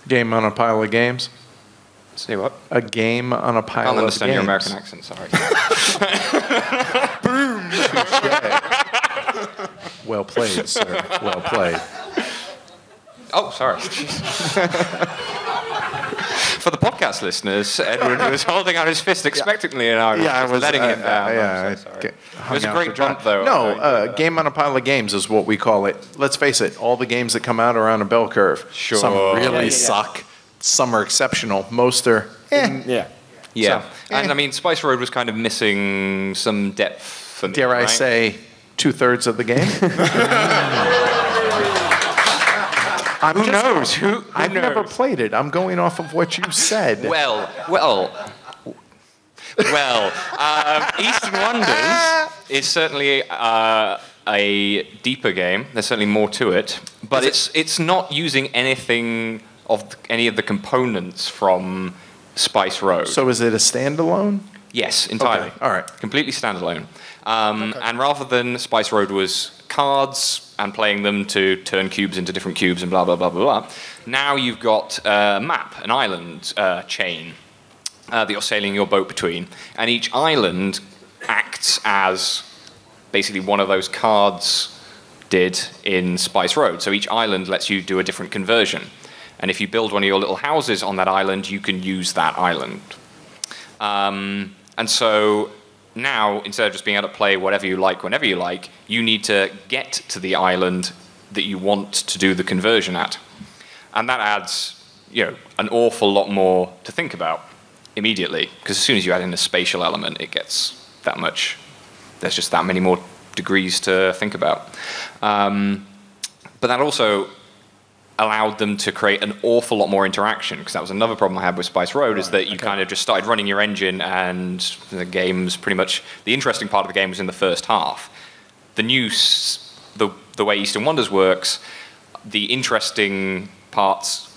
Game on a pile of games. say what? A game on a I pile don't of understand games. your American accent, sorry. Well played, sir. Well played. Oh, sorry. For the podcast listeners, Edward was holding out his fist expectantly, and I was letting him down. I'm so sorry. It was a great bump, though. No, game on a pile of games is what we call it. Let's face it, all the games that come out are on a bell curve. Sure. Some really suck. Some are exceptional. Most are, Yeah. Yeah, So, and I mean, Spice Road was kind of missing some depth for me. Dare I say, 2/3 of the game? Who knows? I've never played it. I'm going off of what you said. Well. Eastern Wonders is certainly a deeper game. There's certainly more to it, but it's not using any of the components from Spice Road. So is it a standalone? Yes, entirely. Okay. All right. Completely standalone. And rather than Spice Road was cards and playing them to turn cubes into different cubes and blah, blah, blah, blah, blah, now you've got a map, an island chain that you're sailing your boat between. And each island acts as basically one of those cards did in Spice Road. So each island lets you do a different conversion. And if you build one of your little houses on that island, you can use that island. And so now, instead of just being able to play whatever you like, whenever you like, you need to get to the island that you want to do the conversion at. And that adds, an awful lot more to think about immediately, because as soon as you add in a spatial element, it gets that much. There's just that many more degrees to think about. But that also allowed them to create an awful lot more interaction, because that was another problem I had with Spice Road, is that you kind of just started running your engine and the game's pretty much, the interesting part of the game was in the first half. The way Eastern Wonders works, the interesting parts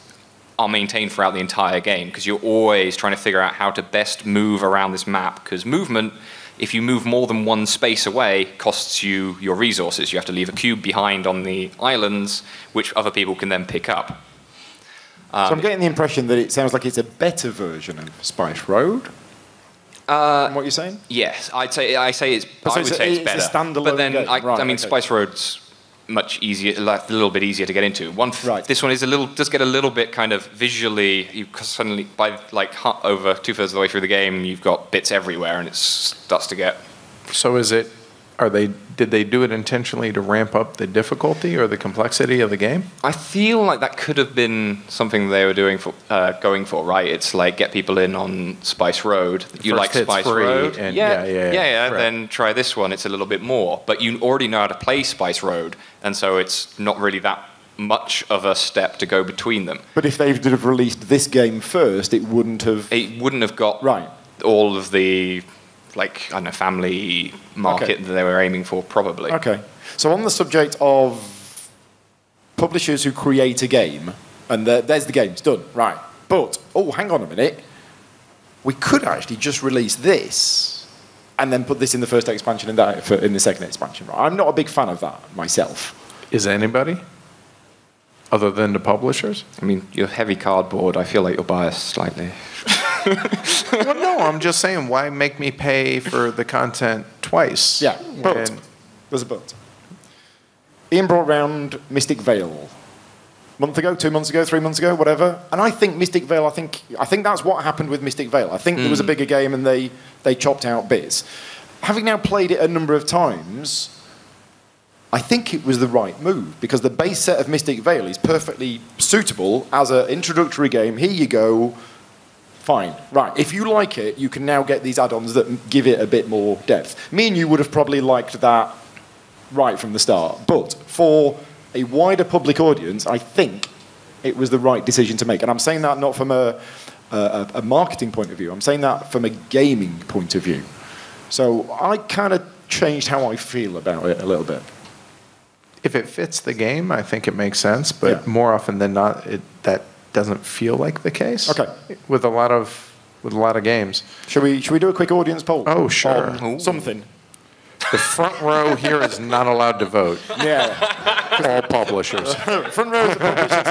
are maintained throughout the entire game, because you're always trying to figure out how to best move around this map, because movement, if you move more than one space away, costs you your resources. You have to leave a cube behind on the islands, which other people can then pick up. So I'm getting the impression that it sounds like it's a better version of Spice Road. From what you're saying? Yes, I would say it's better. It's a standalone but then, game. Spice Road's much easier, like, a little bit easier to get into. This one is does get a little bit kind of visually. You suddenly, by like over 2/3 of the way through the game, you've got bits everywhere, and it starts to get. So did they do it intentionally to ramp up the difficulty or the complexity of the game? I feel like that could have been something they were going for, right? It's like, get people in on Spice Road. You like Spice Road? And yeah. Right. Then try this one. It's a little bit more. But you already know how to play Spice Road, and so it's not really that much of a step to go between them. But if they would have released this game first, it wouldn't have got all of the, family market that they were aiming for, probably. Okay. So on the subject of publishers who create a game, and there's the game, it's done, right. But, hang on a minute. We could actually just release this and then put this in the first expansion and that in the second expansion. Right? I'm not a big fan of that myself. Is anybody? Other than the publishers? I mean, you're heavy cardboard. I feel like you're biased slightly. Well, no, I'm just saying, why make me pay for the content twice? Yeah, but there's a but. Ian brought round Mystic Vale. Month ago, 2 months ago, 3 months ago, whatever. And I think Mystic Vale, I think that's what happened with Mystic Vale. I think there was a bigger game and they chopped out bits. Having now played it a number of times, I think it was the right move, because the base set of Mystic Vale is perfectly suitable as an introductory game. Here you go. Fine. Right. If you like it, you can now get these add-ons that give it a bit more depth. Me and you would have probably liked that right from the start. But for a wider public audience, I think it was the right decision to make. And I'm saying that not from a marketing point of view. I'm saying that from a gaming point of view. So I kind of changed how I feel about it a little bit. If it fits the game, I think it makes sense. But more often than not, that doesn't feel like the case. Okay. With a lot of games. Should we do a quick audience poll? Oh, sure. Something. The front row here is not allowed to vote. Yeah. All publishers. Front row of the publishers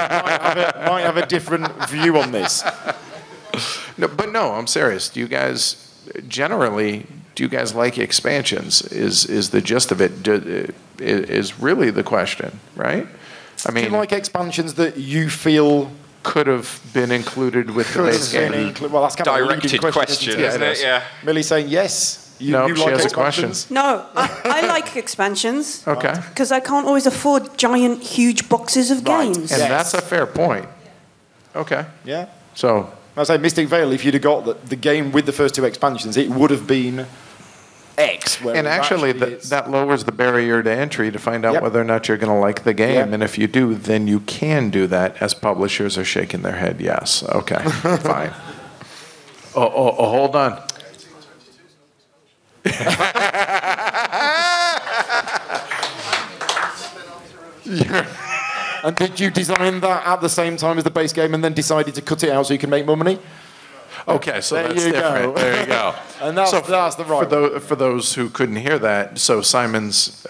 might have a different view on this. No, I'm serious. Do you guys like expansions? Is the gist of it is really the question, right? I mean, do you like expansions that you feel could have been included with the base game? Well, that's kind of a directed question, isn't it? Yeah. Millie saying yes. No, you she like has a expansions? question. No, I like expansions. Okay. Because I can't always afford giant, huge boxes of games. And that's a fair point. Okay. Yeah. So I say Mystic Vale, if you'd have got the game with the first two expansions, it would have been X. And actually, that lowers the barrier to entry to find out whether or not you're going to like the game. Yep. And if you do, then you can do that, as publishers are shaking their head. Yes. Okay. Fine. Hold on. And did you design that at the same time as the base game and then decided to cut it out so you can make more money? Okay, so There that's you different. go. There you go. And that's the right for those who couldn't hear that, so Simon's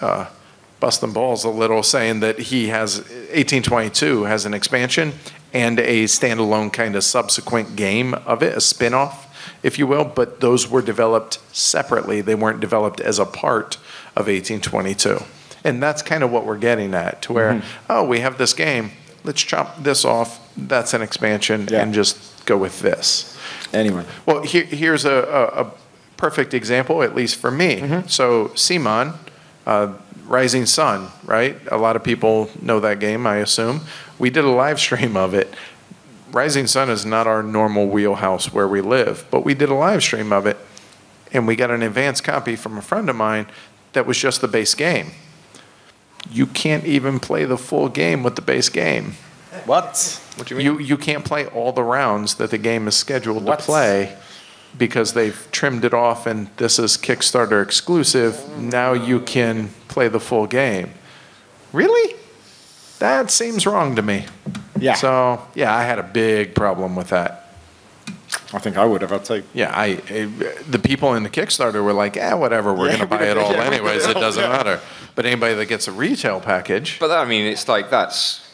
busting balls a little, saying that he has 1822 has an expansion and a standalone kind of subsequent game of it, a spin-off, if you will, but those were developed separately. They weren't developed as a part of 1822. And that's kind of what we're getting at, to where, oh, we have this game, let's chop this off, that's an expansion, and just go with this. Anyway. Well, here's a perfect example, at least for me. So, Simon, Rising Sun, right? A lot of people know that game, I assume. We did a live stream of it. Rising Sun is not our normal wheelhouse where we live, but we did a live stream of it, and we got an advanced copy from a friend of mine that was just the base game. You can't even play the full game with the base game. What? What do you mean? You can't play all the rounds that the game is scheduled to play because they've trimmed it off and this is Kickstarter exclusive. Now you can play the full game. Really? That seems wrong to me. Yeah. So, yeah, I had a big problem with that. I think I would have, I'd say. Yeah, the people in the Kickstarter were like, whatever, we're going to buy it all anyways, it doesn't matter. But anybody that gets a retail package... But that, I mean, it's like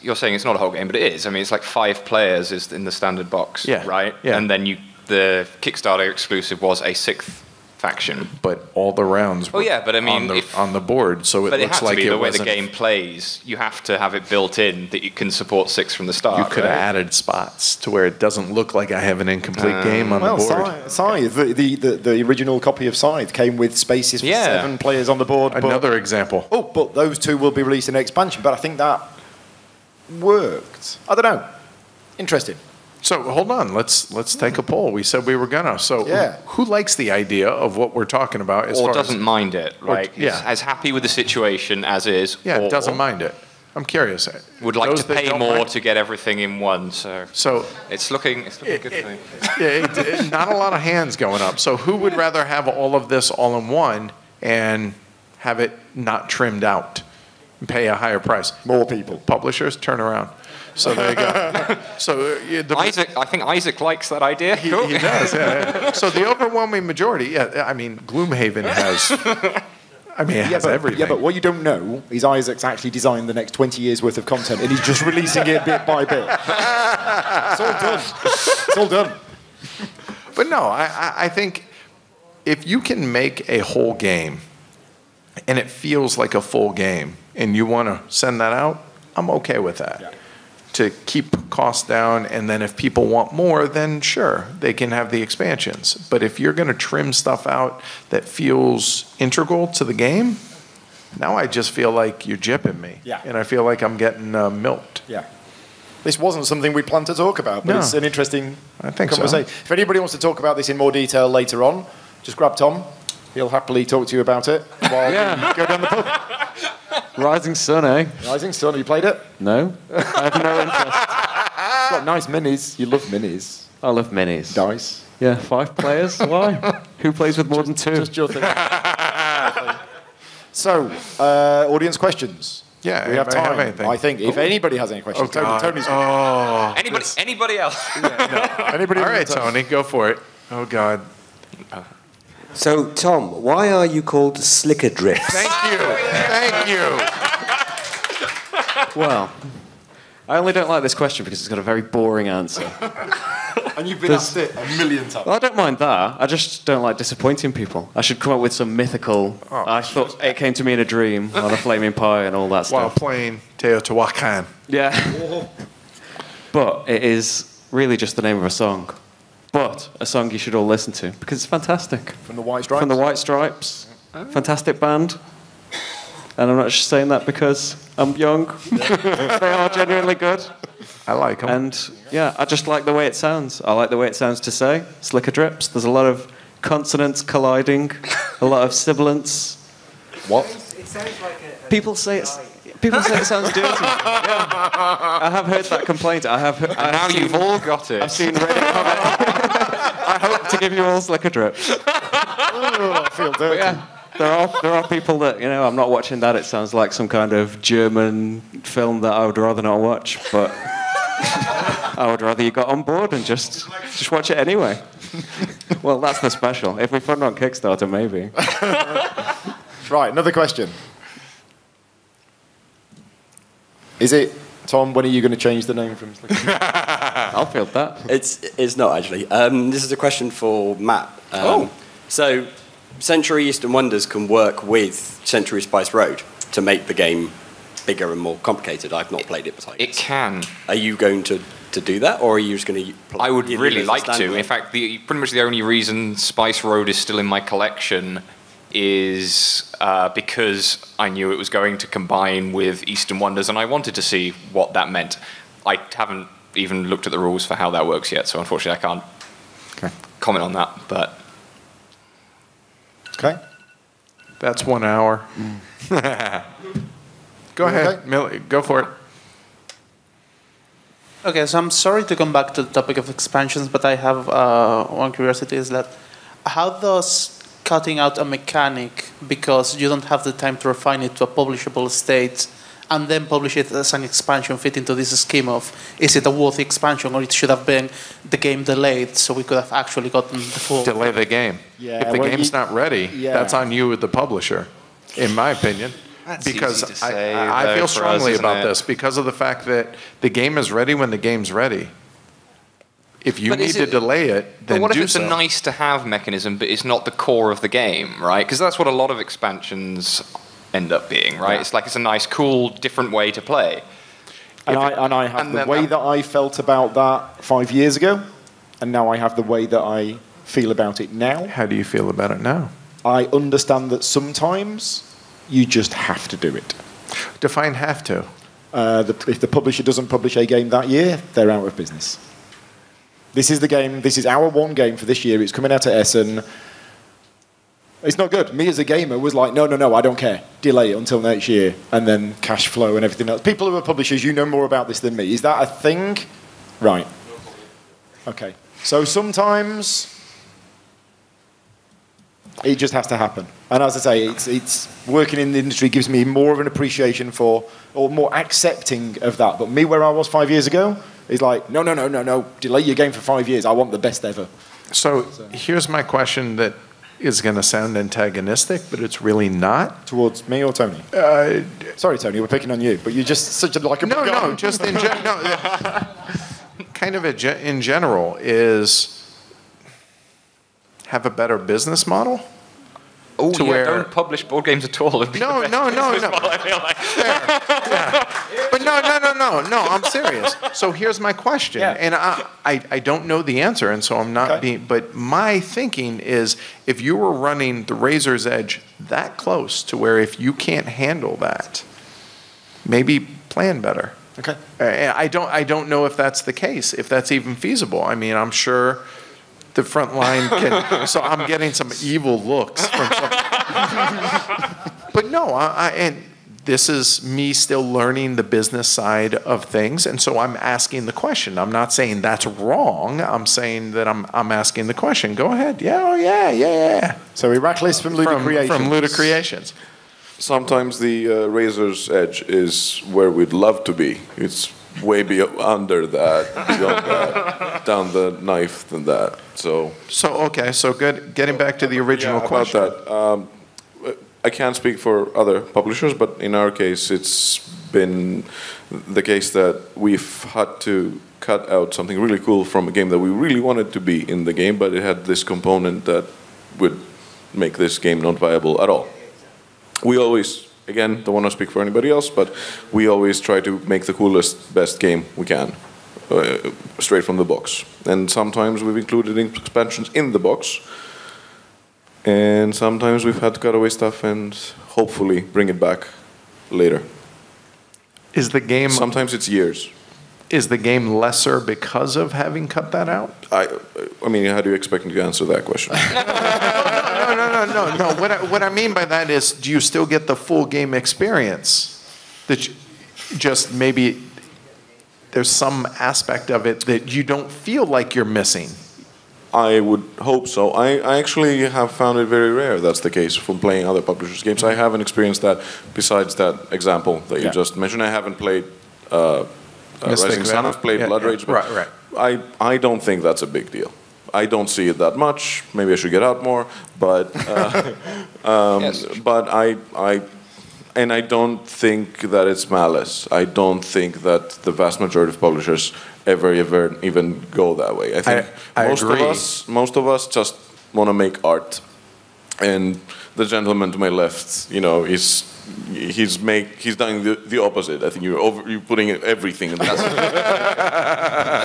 you're saying it's not a whole game, but it is. I mean, it's like 5 players is in the standard box, right? Yeah. And then the Kickstarter exclusive was a 6th faction. But all the rounds were but I mean, on the board, so it looks like it the way wasn't... the game plays, you have to have it built in that you can support 6 from the start. You could have added spots to where it doesn't look like I have an incomplete game on the board. Scythe, the original copy of Scythe came with spaces for 7 players on the board. Another example. Oh, but those 2 will be released in expansion, but I think that worked. I don't know. Interesting. So hold on, let's take a poll. We said we were gonna. So who likes the idea of what we're talking about? Or doesn't mind it, like as happy with the situation as is. Yeah, or doesn't mind it. I'm curious. Would like to pay more to get everything in one. So it's looking good for me. Not a lot of hands going up. So who would rather have all of this all in one and have it not trimmed out and pay a higher price? More people. Publishers, turn around. So there you go. So I think Isaac likes that idea. He does. Yeah. So the overwhelming majority, I mean, Gloomhaven has. I mean, it has everything. Yeah, but what you don't know is Isaac's actually designed the next 20 years worth of content, and he's just releasing it bit by bit. It's all done. It's all done. But no, I think if you can make a whole game, and it feels like a full game, and you want to send that out, I'm okay with that. Yeah. To keep costs down, and then if people want more, then sure, they can have the expansions. But if you're going to trim stuff out that feels integral to the game, now I just feel like you're jipping me. Yeah. And I feel like I'm getting milked. Yeah. This wasn't something we planned to talk about, but it's an interesting conversation. So. If anybody wants to talk about this in more detail later on, just grab Tom. He'll happily talk to you about it while we go down the pub. Rising Sun, eh? Rising Sun, have you played it? No. I have no interest. It's got nice minis. You love minis. I love minis. Dice. Yeah, 5 players. Why? Who plays with more than 2? Just your thing. So, audience questions. Yeah, we have time. Anything? I think if anybody has any questions, Tony's. Anybody else? Anybody? All right, Tony, go for it. Oh God. So, Tom, why are you called Slickerdrips? Thank you. Well, I only don't like this question because it's got a very boring answer. And you've been asked it a million times. Well, I don't mind that. I just don't like disappointing people. I should come up with some mythical... I thought it came to me in a dream on a flaming pie and all that stuff. While playing Teotihuacan. Yeah. But it is really just the name of a song. But a song you should all listen to because it's fantastic. From the White Stripes? From the White Stripes. Fantastic band. And I'm not just saying that because I'm young. They are genuinely good. I like them. And yeah, I just like the way it sounds. I like the way it sounds to say. Slickerdrips. There's a lot of consonants colliding a lot of sibilance. What? It sounds like a People say it sounds dirty. Yeah. I have heard that complaint. Now you've all got it. I've seen Reddit comment. I hope to give you all Slickerdrips. Oh, I feel dirty. Yeah, there are people that, I'm not watching that. It sounds like some kind of German film that I would rather not watch, but I would rather you got on board and just watch it anyway. Well, that's the special. If we fund it on Kickstarter, maybe. Right, another question. Is it, Tom, when are you going to change the name from Slickerdrips? I'll field that. It's not actually. This is a question for Matt. So, Century Eastern Wonders can work with Century Spice Road to make the game bigger and more complicated. I've not played it besides. It can. Are you going to do that, or are you just going to I would really like to. In fact, pretty much the only reason Spice Road is still in my collection is because I knew it was going to combine with Eastern Wonders, and I wanted to see what that meant. I haven't even looked at the rules for how that works yet, so unfortunately I can't comment on that. But okay, that's 1 hour. Go ahead, Millie. Go for it. Okay, so I'm sorry to come back to the topic of expansions, but I have one curiosity: is that how does cutting out a mechanic because you don't have the time to refine it to a publishable state and then publish it as an expansion fit into this scheme of, is it a worthy expansion, or it should have been the game delayed so we could have actually gotten the full... Delay the game. Yeah, if the game's not ready, Yeah. that's on you with the publisher, in my opinion. That's because easy to say, I though, feel for strongly us, isn't about it? this because of the fact that the game is ready when the game's ready. If you But need is to it- But delay it, then what if do it's so. a nice-to-have mechanism, but it's not the core of the game, right? Because that's what a lot of expansions end up being, right? Yeah. It's like it's a nice, cool, different way to play. And I have and the then way that- that I felt about that 5 years ago, and now I have the way that I feel about it now. How do you feel about it now? I understand that sometimes you just have to do it. Define have to. If the publisher doesn't publish a game that year, they're out of business. This is the game. This is our one game for this year. It's coming out at Essen. It's not good. Me as a gamer was like, no, I don't care. Delay it until next year, and then cash flow and everything else. People who are publishers, you know more about this than me. Is that a thing? Right. Okay. So sometimes it just has to happen. And as I say, it's working in the industry gives me more of an appreciation for, or more accepting of that. But me, where I was 5 years ago, is like, no. Delay your game for 5 years. I want the best ever. So here's my question that is going to sound antagonistic, but it's really not. Towards me or Tony? Sorry, Tony, we're picking on you, but you're just such a like a No, just in general. Kind of in general is have a better business model. Oh, to yeah, where don't publish board games at all. It'd be No. the best business model, I feel like. But no, I'm serious. So here's my question, and I don't know the answer, and so I'm not being, but my thinking is if you were running the Razor's Edge that close to where if you can't handle that, maybe plan better. Okay. I don't know if that's the case, if that's even feasible. I mean, I'm sure the front line can, so I'm getting some evil looks from some. But no, and this is me still learning the business side of things, and so I'm asking the question. I'm not saying that's wrong. I'm saying that I'm asking the question. Go ahead. Yeah. So Iraklis from Luda Creations. From Luda Creations. Sometimes the Razor's Edge is where we'd love to be. It's way under that, beyond that, down the knife than that. So good. Getting back to the original question. About that. I can't speak for other publishers, but in our case, it's been the case that we've had to cut out something really cool from a game that we really wanted to be in the game, but it had this component that would make this game not viable at all. We always, again, don't want to speak for anybody else, but we always try to make the coolest, best game we can, straight from the box. And sometimes we've included expansions in the box, and sometimes we've had to cut away stuff and hopefully bring it back later. Is the game... Sometimes it's years. Is the game lesser because of having cut that out? I mean, how do you expect me to answer that question? No. no. What I mean by that is, do you still get the full game experience? That just maybe there's some aspect of it that you don't feel like you're missing. I would hope so. I actually have found it very rare that's the case from playing other publishers' games. I haven't experienced that besides that example that you just mentioned. I haven't played Rising Sun. I've played Blood Rage. But right. I don't think that's a big deal. I don't see it that much. Maybe I should get out more. But but I don't think that it's malice. I don't think that the vast majority of publishers ever even go that way. I think most of us just want to make art, and the gentleman to my left, he's doing the opposite. I think you're putting everything in That's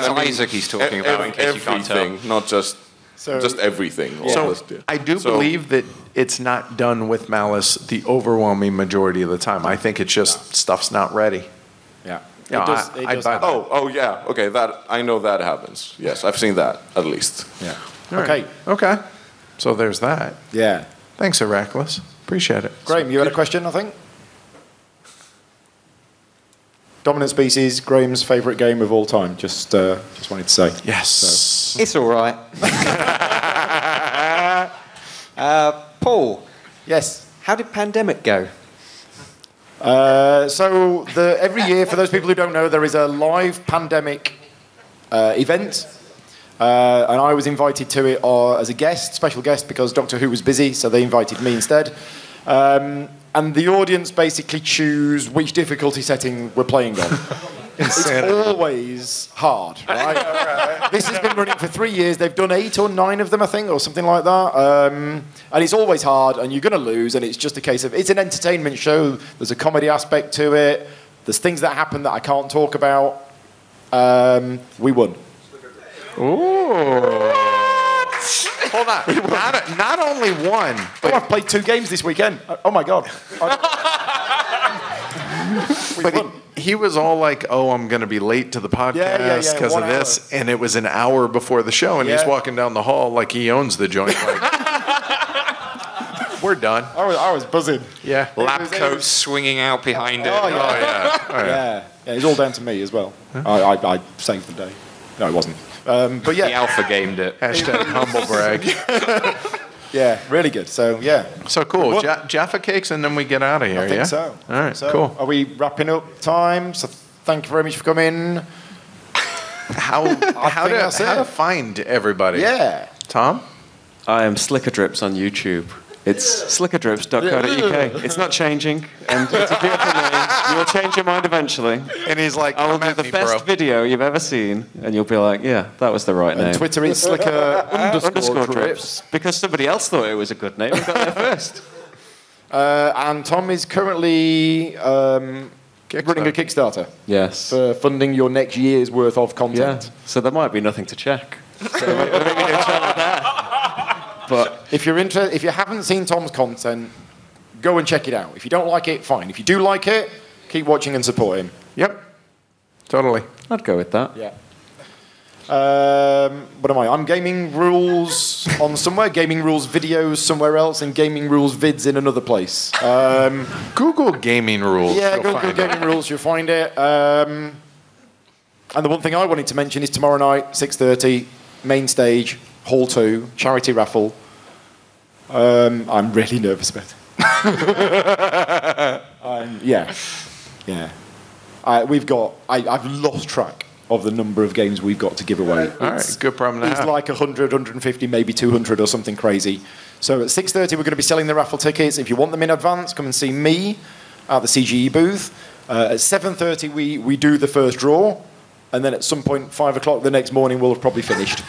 Isaac he's talking about. In case you can't tell, not just everything. So I do believe that it's not done with malice the overwhelming majority of the time. I think it's just stuff's not ready. Yeah. I'd buy that. Oh yeah. Okay, that I know that happens. Yes, I've seen that at least. Yeah. Right. Okay. So there's that. Yeah. Thanks, Heracles. Appreciate it. Graham, you had a question, I think? Dominant Species, Graham's favourite game of all time. Just wanted to say. Yes. So. It's all right. Paul. Yes. How did Pandemic go? So every year, for those people who don't know, there is a live Pandemic event. And I was invited to it as a guest, special guest, because Doctor Who was busy, so they invited me instead. And the audience basically choose which difficulty setting we're playing on. It's always hard, right? This has been running for 3 years. They've done 8 or 9 of them, I think, or something like that. And it's always hard, and you're going to lose, and it's just a case of, it's an entertainment show. There's a comedy aspect to it. There's things that happen that I can't talk about. We won. Ooh. Hold on. Not only one, but I've played 2 games this weekend. Oh my God. But he was all like, "Oh, I'm going to be late to the podcast because of this," and it was an hour before the show, and he's walking down the hall like he owns the joint. Like, we're done. I was buzzing. Yeah, lab coat swinging out behind it. Oh yeah. It's all down to me as well. Huh? I saved the day. No, it wasn't. But yeah, he alpha gamed it. Hashtag humble brag. Yeah, really good. So yeah. So cool. Jaffa cakes, and then we get out of here. I think so. All right. So cool. Are we wrapping up time? So thank you very much for coming. How to find everybody? Yeah. Tom? I am Slickerdrips on YouTube. It's slickerdrips.co.uk. It's not changing, and it's a beautiful name. You'll change your mind eventually. And he's like, I will do the best video you've ever seen, and you'll be like, yeah, that was the right name. Twitter is Slicker_drips. Because somebody else thought it was a good name and got there first. And Tom is currently running a Kickstarter. Yes. For funding your next year's worth of content. Yeah. So there might be nothing to check. So maybe we can check there. But if you're interested, if you haven't seen Tom's content, go and check it out. If you don't like it, fine. If you do like it, keep watching and support him. Yep. Totally. I'd go with that. Yeah. What am I? I'm Gaming Rules on somewhere, Gaming Rules videos somewhere else, and Gaming Rules vids in another place. Google Gaming Rules. Yeah, Google Gaming Rules, you'll find it. And the one thing I wanted to mention is tomorrow night, 6:30, main stage, Hall 2, charity raffle. I'm really nervous about it. Yeah. I've lost track of the number of games we've got to give away. All right, good problem to have. It's like 100, 150, maybe 200 or something crazy. So at 6:30, we're going to be selling the raffle tickets. If you want them in advance, come and see me at the CGE booth. At 7:30, we do the first draw. And then at some point, 5 o'clock the next morning, we'll have probably finished.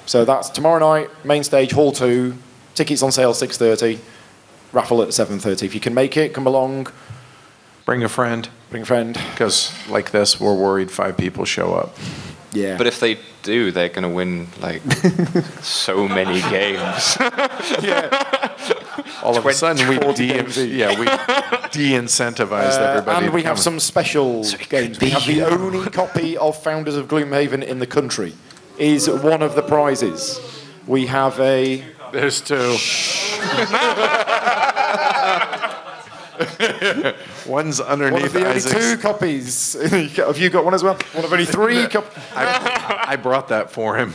So that's tomorrow night, main stage, Hall 2. Tickets on sale 6:30. Raffle at 7:30. If you can make it, come along. Bring a friend. Because like this, we're worried 5 people show up. Yeah. But if they do, they're going to win like so many games. All of a sudden, we de-incentivized everybody. And we have some special games. We have the only copy of Founders of Gloomhaven in the country. Is one of the prizes. We have a There's two. One's underneath One of the only Isaac's. 2 copies. Have you got one as well? One of only 3 copies. I brought that for him.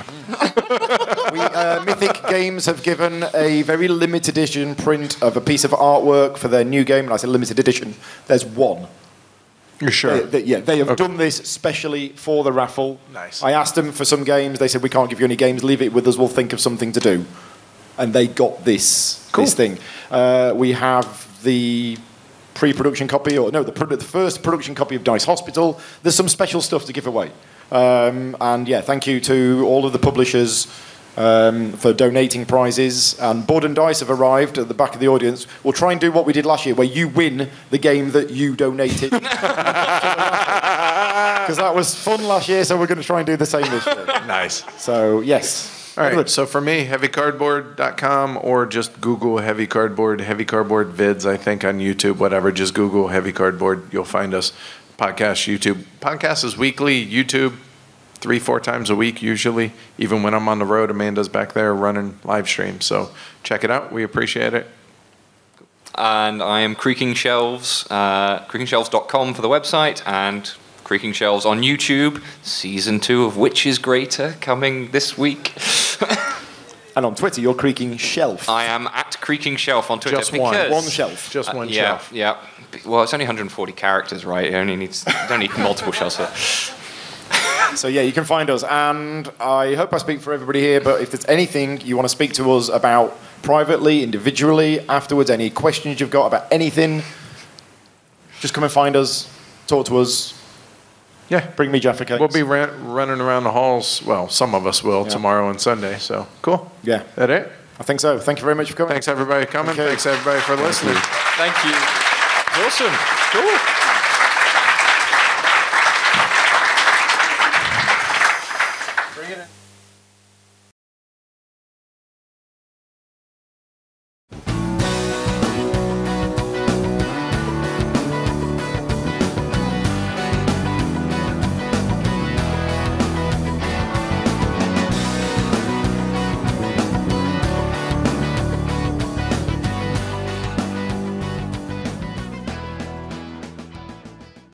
Mythic Games have given a very limited edition print of a piece of artwork for their new game, and I said limited edition. There's one. You're sure? They have done this specially for the raffle. Nice. I asked them for some games. They said, we can't give you any games. Leave it with us. We'll think of something to do. And they got this thing. We have the pre-production copy, the first production copy of Dice Hospital. There's some special stuff to give away. And yeah, thank you to all of the publishers for donating prizes. And Board and Dice have arrived at the back of the audience. We'll try and do what we did last year, where you win the game that you donated. Because that was fun last year, so we're going to try and do the same this year. Nice. So, yes. All right, so for me, heavycardboard.com, or just Google Heavy Cardboard vids, I think, on YouTube, whatever. Just Google Heavy Cardboard. You'll find us. Podcast, YouTube. Podcast is weekly. YouTube, 3-4 times a week, usually. Even when I'm on the road, Amanda's back there running live streams. So check it out. We appreciate it. And I am Creaking Shelves, creakingshelves.com for the website, and Creaking Shelves on YouTube. Season 2 of Which is Greater coming this week. And on Twitter, you're Creaking Shelf. I am at Creaking Shelf on Twitter. Just one. One shelf. Just one shelf. Yeah. Well, it's only 140 characters, right? It only needs, you don't need multiple shelves for it. So yeah, you can find us. And I hope I speak for everybody here, but if there's anything you want to speak to us about privately, individually, afterwards, any questions you've got about anything, just come and find us, talk to us. Yeah. Bring me Jaffa cakes. We'll be running around the halls. Well, some of us will tomorrow and Sunday. So cool. Yeah. That it? I think so. Thank you very much for coming. Thanks everybody for coming. Okay. Thanks everybody for listening. Thank you. Awesome. Cool. Bring it in.